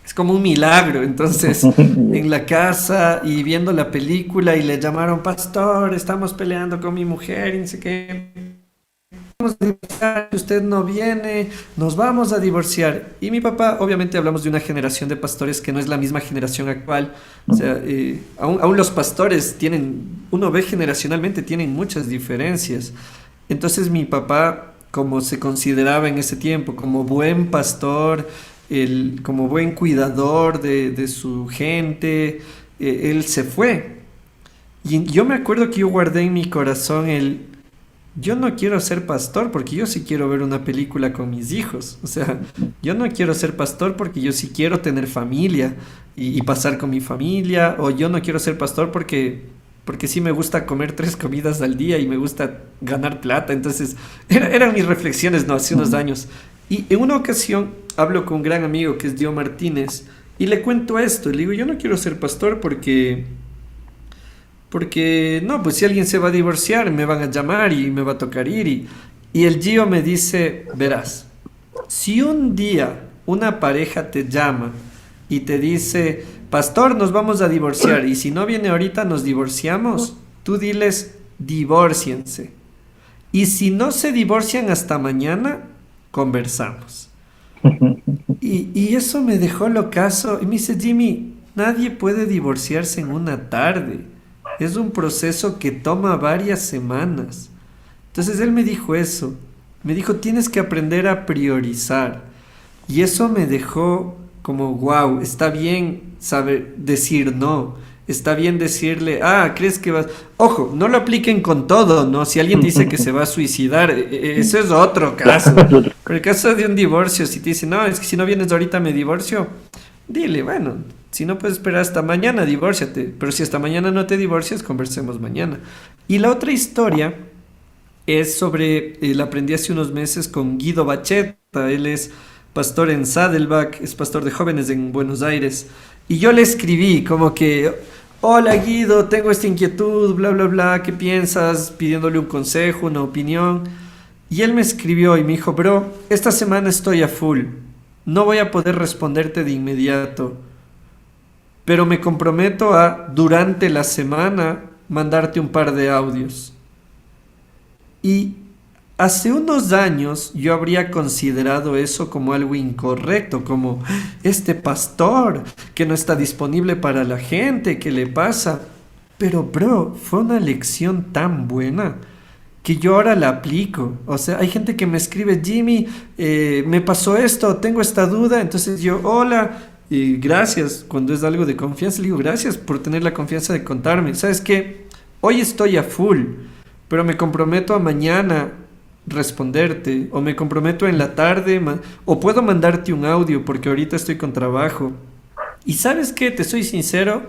es como un milagro. Entonces, en la casa y viendo la película y le llamaron, pastor, estamos peleando con mi mujer y no sé qué. Vamos a divorciar, si usted no viene, nos vamos a divorciar. Y mi papá, obviamente hablamos de una generación de pastores que no es la misma generación actual. O sea, aún los pastores tienen, uno ve generacionalmente, tienen muchas diferencias. Entonces mi papá, como se consideraba en ese tiempo, como buen pastor, como buen cuidador de su gente, él se fue. Y yo me acuerdo que yo guardé en mi corazón yo no quiero ser pastor porque yo sí quiero ver una película con mis hijos. O sea, yo no quiero ser pastor porque yo sí quiero tener familia y pasar con mi familia. O yo no quiero ser pastor porque sí me gusta comer 3 comidas al día y me gusta ganar plata. Entonces, eran mis reflexiones, ¿no? Hace unos años. Y en una ocasión hablo con un gran amigo que es Dio Martínez y le cuento esto. Le digo, yo no quiero ser pastor porque, no, pues si alguien se va a divorciar, me van a llamar y me va a tocar ir. Y el Gio me dice, verás, si un día una pareja te llama y te dice, pastor, nos vamos a divorciar, y si no viene ahorita nos divorciamos, tú diles, divórciense. Y si no se divorcian hasta mañana, conversamos. Y eso me dejó locazo. Y me dice, Jimmy, nadie puede divorciarse en una tarde. Es un proceso que toma varias semanas. Entonces él me dijo eso. Me dijo, tienes que aprender a priorizar. Y eso me dejó como, wow, está bien saber decir no. Está bien decirle, ah, ¿crees que vas? Ojo, no lo apliquen con todo, ¿no? Si alguien dice que se va a suicidar, eso es otro caso. Pero el caso de un divorcio, si te dicen, no, es que si no vienes ahorita me divorcio, dile, bueno, si no puedes esperar hasta mañana, divórciate. Pero si hasta mañana no te divorcias, conversemos mañana. Y la otra historia es sobre, la aprendí hace unos meses con Guido Bacheta. Él es pastor en Saddleback, es pastor de jóvenes en Buenos Aires. Y yo le escribí como que, hola Guido, tengo esta inquietud, bla, bla, bla, ¿qué piensas? Pidiéndole un consejo, una opinión. Y él me escribió y me dijo, bro, esta semana estoy a full. No voy a poder responderte de inmediato, pero me comprometo a, durante la semana, mandarte un par de audios. Y hace unos años yo habría considerado eso como algo incorrecto, como este pastor que no está disponible para la gente, ¿qué le pasa? Pero bro, fue una lección tan buena que yo ahora la aplico. O sea, hay gente que me escribe, Jimmy, me pasó esto, tengo esta duda, entonces yo, hola, y gracias, cuando es algo de confianza, le digo, gracias por tener la confianza de contarme. ¿Sabes qué? Hoy estoy a full, pero me comprometo a mañana responderte, o me comprometo en la tarde, o puedo mandarte un audio porque ahorita estoy con trabajo. Y sabes qué, te soy sincero,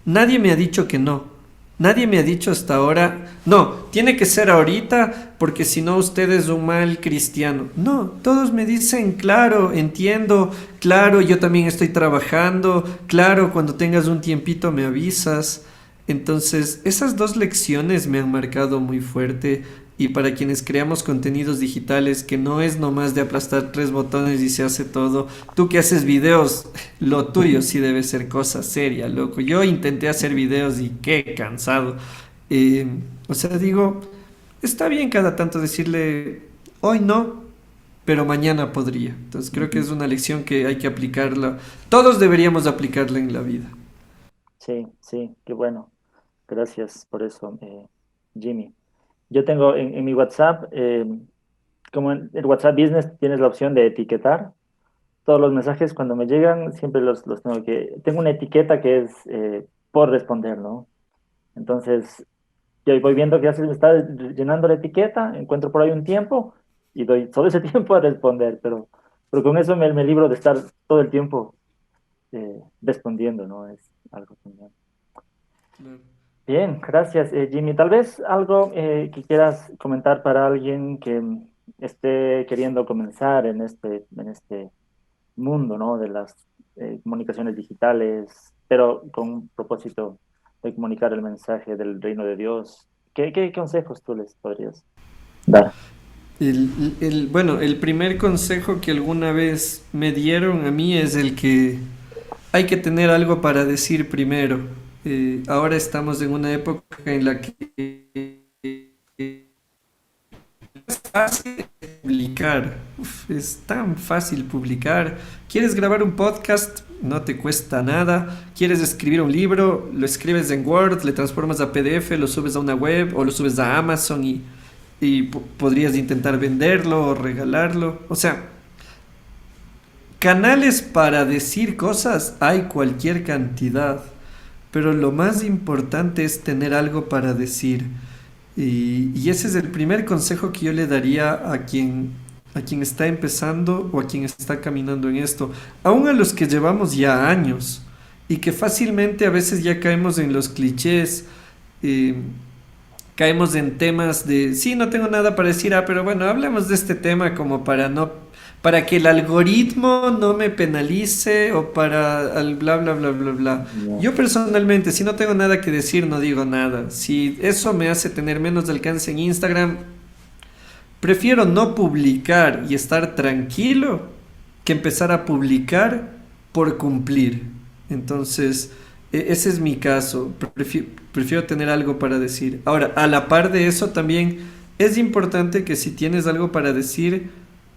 nadie me ha dicho que no. Nadie me ha dicho hasta ahora, no, tiene que ser ahorita porque si no usted es un mal cristiano. No, todos me dicen, claro, entiendo, claro, yo también estoy trabajando, claro, cuando tengas un tiempito me avisas. Entonces, esas dos lecciones me han marcado muy fuerte. Y para quienes creamos contenidos digitales, que no es nomás de aplastar 3 botones y se hace todo. Tú que haces videos, lo tuyo sí debe ser cosa seria, loco. Yo intenté hacer videos y qué cansado. Eh, o sea, digo, está bien cada tanto decirle, hoy no, pero mañana podría. Entonces creo que es una lección que hay que aplicarla. Todos deberíamos aplicarla en la vida. Sí, sí, qué bueno. Gracias por eso, Jimmy. Yo tengo en mi WhatsApp, como en el WhatsApp Business tienes la opción de etiquetar. Todos los mensajes cuando me llegan siempre los tengo que... Tengo una etiqueta que es por responder, ¿no? Entonces, yo voy viendo que ya se me está llenando la etiqueta, encuentro por ahí un tiempo y doy todo ese tiempo a responder, pero con eso me libro de estar todo el tiempo respondiendo, ¿no? Es algo genial. Bien, gracias, Jimmy. Tal vez algo que quieras comentar para alguien que esté queriendo comenzar en este mundo, ¿no? De las comunicaciones digitales, pero con un propósito de comunicar el mensaje del reino de Dios. ¿Qué consejos tú les podrías dar? Bueno, el primer consejo que alguna vez me dieron a mí es el que hay que tener algo para decir primero. Ahora estamos en una época en la que es fácil publicar. Uf, es tan fácil publicar. ¿Quieres grabar un podcast? No te cuesta nada. ¿Quieres escribir un libro? Lo escribes en Word, le transformas a PDF, lo subes a una web o lo subes a Amazon y podrías intentar venderlo o regalarlo. O sea, canales para decir cosas hay cualquier cantidad, pero lo más importante es tener algo para decir. Y ese es el primer consejo que yo le daría a quien está empezando o a quien está caminando en esto. Aún a los que llevamos ya años y que fácilmente a veces ya caemos en los clichés, eh, caemos en temas de, sí, no tengo nada para decir, pero bueno, hablemos de este tema como para no, para que el algoritmo no me penalice o para el bla, bla, bla, bla, bla. Ya. Yo personalmente, si no tengo nada que decir, no digo nada. Si eso me hace tener menos alcance en Instagram, prefiero no publicar y estar tranquilo que empezar a publicar por cumplir. Entonces, ese es mi caso. Prefiero tener algo para decir. Ahora, a la par de eso también es importante que si tienes algo para decir,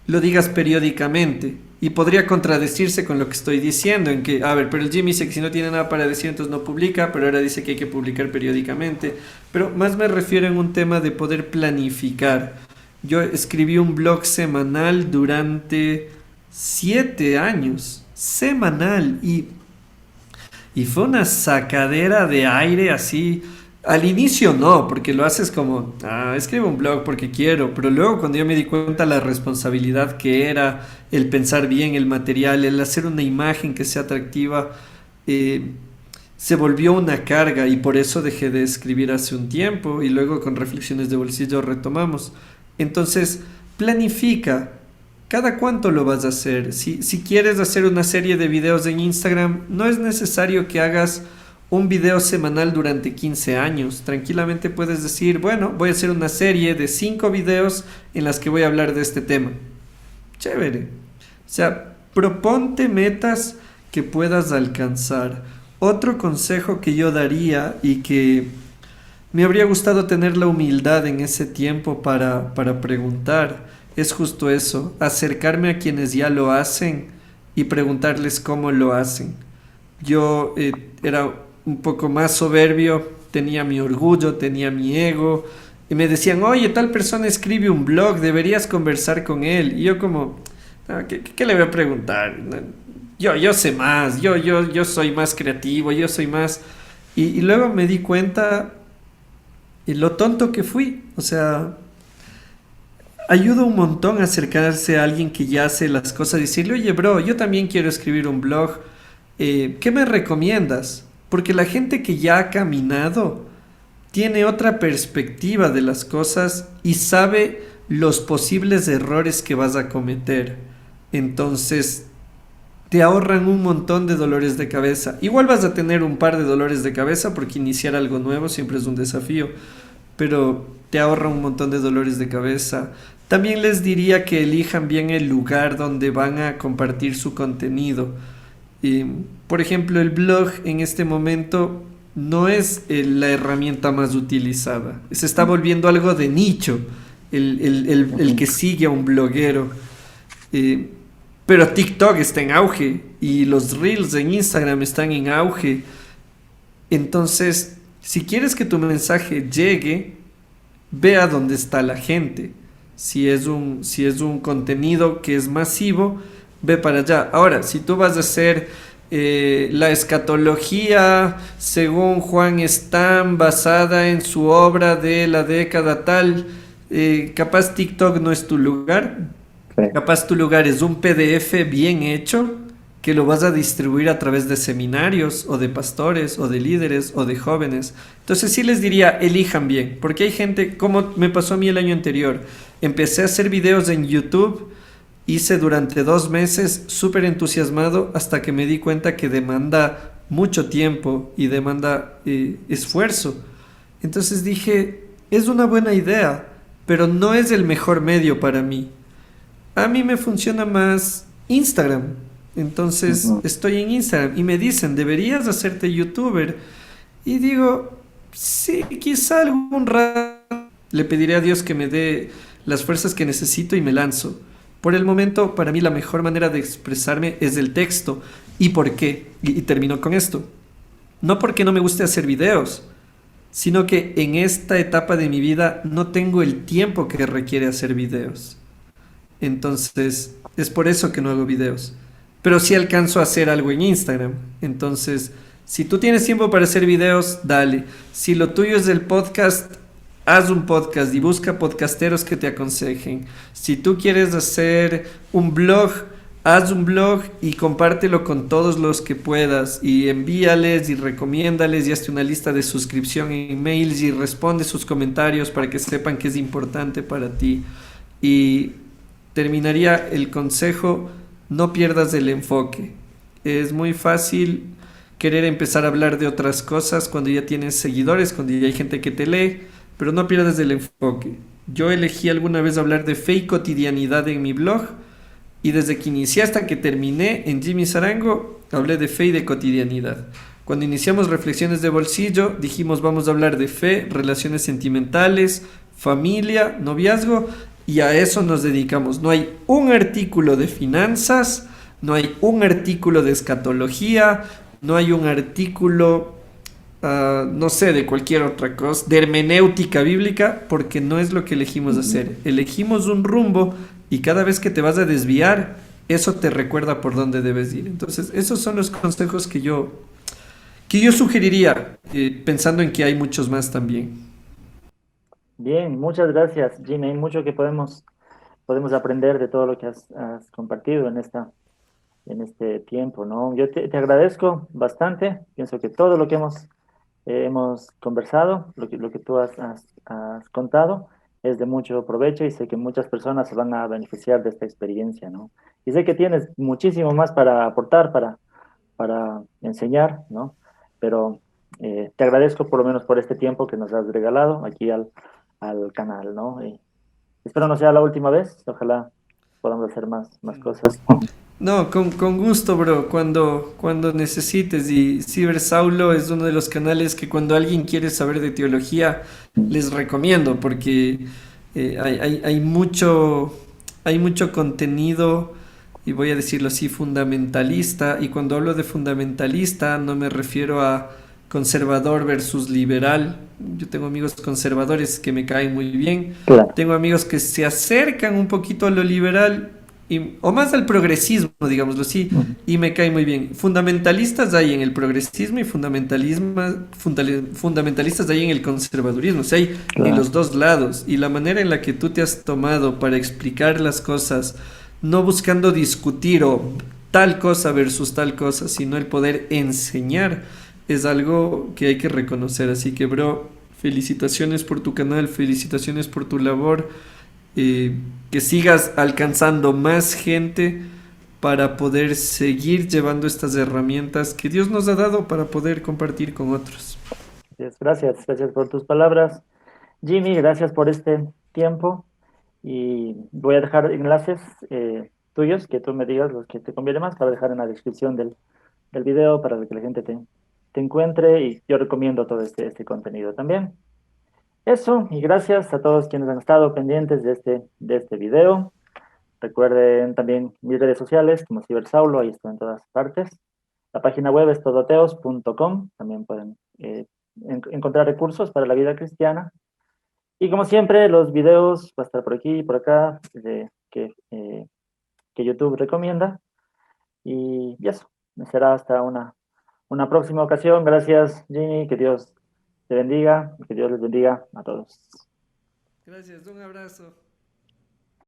lo digas periódicamente. Y podría contradecirse con lo que estoy diciendo, en que, a ver, pero el Jimmy dice que si no tiene nada para decir, entonces no publica, pero ahora dice que hay que publicar periódicamente. Pero más me refiero en un tema de poder planificar. Yo escribí un blog semanal durante 7 años, semanal, y fue una sacadera de aire así. Al inicio no, porque lo haces como, escribo un blog porque quiero, pero luego cuando yo me di cuenta la responsabilidad que era, el pensar bien el material, el hacer una imagen que sea atractiva, eh, se volvió una carga y por eso dejé de escribir hace un tiempo y luego con reflexiones de bolsillo retomamos. Entonces, planifica. ¿Cada cuánto lo vas a hacer? Si quieres hacer una serie de videos en Instagram, no es necesario que hagas un video semanal durante 15 años. Tranquilamente puedes decir, bueno, voy a hacer una serie de 5 videos en las que voy a hablar de este tema. Chévere. O sea, proponte metas que puedas alcanzar. Otro consejo que yo daría y que me habría gustado tener la humildad en ese tiempo para preguntar, es justo eso, acercarme a quienes ya lo hacen y preguntarles cómo lo hacen. Yo era un poco más soberbio, tenía mi orgullo, tenía mi ego, y me decían, oye, tal persona escribe un blog, deberías conversar con él. Y yo como, ¿qué le voy a preguntar? No, yo sé más, yo soy más creativo, yo soy más... Y luego me di cuenta lo tonto que fui. O sea, ayuda un montón a acercarse a alguien que ya hace las cosas y decirle, oye, bro, yo también quiero escribir un blog. ¿Qué me recomiendas? Porque la gente que ya ha caminado tiene otra perspectiva de las cosas y sabe los posibles errores que vas a cometer. Entonces, te ahorran un montón de dolores de cabeza. Igual vas a tener un par de dolores de cabeza porque iniciar algo nuevo siempre es un desafío, pero te ahorra un montón de dolores de cabeza. También les diría que elijan bien el lugar donde van a compartir su contenido. Por ejemplo, el blog en este momento no es la herramienta más utilizada. Se está volviendo algo de nicho, el que sigue a un bloguero. Eh, pero TikTok está en auge y los Reels en Instagram están en auge. Entonces, si quieres que tu mensaje llegue, ve a dónde está la gente. Si es un contenido que es masivo, ve para allá. Ahora, si tú vas a hacer la escatología según Juan Stam basada en su obra de la década tal, capaz TikTok no es tu lugar. Sí. Capaz tu lugar es un PDF bien hecho que lo vas a distribuir a través de seminarios o de pastores o de líderes o de jóvenes. Entonces sí les diría, elijan bien, porque hay gente, como me pasó a mí el año anterior, empecé a hacer videos en YouTube, hice durante 2 meses súper entusiasmado hasta que me di cuenta que demanda mucho tiempo y demanda esfuerzo. Entonces dije, es una buena idea, pero no es el mejor medio para mí. A mí me funciona más Instagram. Entonces estoy en Instagram y me dicen, deberías hacerte youtuber. Y digo, sí, quizá algún rato le pediré a Dios que me dé las fuerzas que necesito y me lanzo. Por el momento, para mí la mejor manera de expresarme es el texto. ¿Y por qué? Y termino con esto. No porque no me guste hacer videos, sino que en esta etapa de mi vida no tengo el tiempo que requiere hacer videos. Entonces, es por eso que no hago videos. Pero sí alcanzo a hacer algo en Instagram. Entonces, si tú tienes tiempo para hacer videos, dale. Si lo tuyo es el podcast, haz un podcast y busca podcasteros que te aconsejen. Si tú quieres hacer un blog, haz un blog y compártelo con todos los que puedas y envíales y recomiéndales y hazte una lista de suscripción en emails y responde sus comentarios para que sepan que es importante para ti. Y terminaría el consejo, no pierdas el enfoque. Es muy fácil querer empezar a hablar de otras cosas cuando ya tienes seguidores, cuando ya hay gente que te lee, pero no pierdas el enfoque. Yo elegí alguna vez hablar de fe y cotidianidad en mi blog y desde que inicié hasta que terminé en Jimmy Sarango, hablé de fe y de cotidianidad. Cuando iniciamos Reflexiones de Bolsillo, dijimos vamos a hablar de fe, relaciones sentimentales, familia, noviazgo, y a eso nos dedicamos. No hay un artículo de finanzas, no hay un artículo de escatología, no hay un artículo, no sé, de cualquier otra cosa, de hermenéutica bíblica, porque no es lo que elegimos hacer. Elegimos un rumbo y cada vez que te vas a desviar, eso te recuerda por dónde debes ir. Entonces, esos son los consejos que yo sugeriría, pensando en que hay muchos más también. Bien, muchas gracias, Jimmy. Hay mucho que podemos aprender de todo lo que has compartido en este tiempo, ¿no? Yo te agradezco bastante. Pienso que todo lo que hemos conversado, lo que tú has contado, es de mucho provecho y sé que muchas personas se van a beneficiar de esta experiencia, ¿no? Y sé que tienes muchísimo más para aportar, para enseñar, ¿no? Pero te agradezco por lo menos por este tiempo que nos has regalado aquí al canal, ¿no? Y espero no sea la última vez, ojalá podamos hacer más cosas. No, con gusto, bro, cuando necesites. Y Ciber Saulo es uno de los canales que cuando alguien quiere saber de teología, les recomiendo, porque hay mucho contenido, y voy a decirlo así, fundamentalista. Y cuando hablo de fundamentalista, no me refiero a conservador versus liberal. Yo tengo amigos conservadores que me caen muy bien. Claro. Tengo amigos que se acercan un poquito a lo liberal o más al progresismo, digámoslo así, Ujú. y me cae muy bien. Fundamentalistas hay en el progresismo y fundamentalistas hay en el conservadurismo, o sea, hay en Claro. los dos lados. Y la manera en la que tú te has tomado para explicar las cosas, no buscando discutir o tal cosa versus tal cosa, sino el poder enseñar, es algo que hay que reconocer. Así que, bro, felicitaciones por tu canal, felicitaciones por tu labor, que sigas alcanzando más gente para poder seguir llevando estas herramientas que Dios nos ha dado para poder compartir con otros. Gracias por tus palabras. Jimmy, gracias por este tiempo y voy a dejar enlaces tuyos que tú me digas los que te conviene más para dejar en la descripción del video para que la gente te encuentre y yo recomiendo todo este contenido también. Eso, y gracias a todos quienes han estado pendientes de este video. Recuerden también mis redes sociales como Cibersaulo, ahí estoy en todas partes. La página web es todoteos.com, también pueden encontrar recursos para la vida cristiana. Y como siempre, los videos va a estar por aquí y por acá que YouTube recomienda. Y eso, será hasta una próxima ocasión. Gracias, Jimmy, que Dios te bendiga y que Dios les bendiga a todos. Gracias, un abrazo.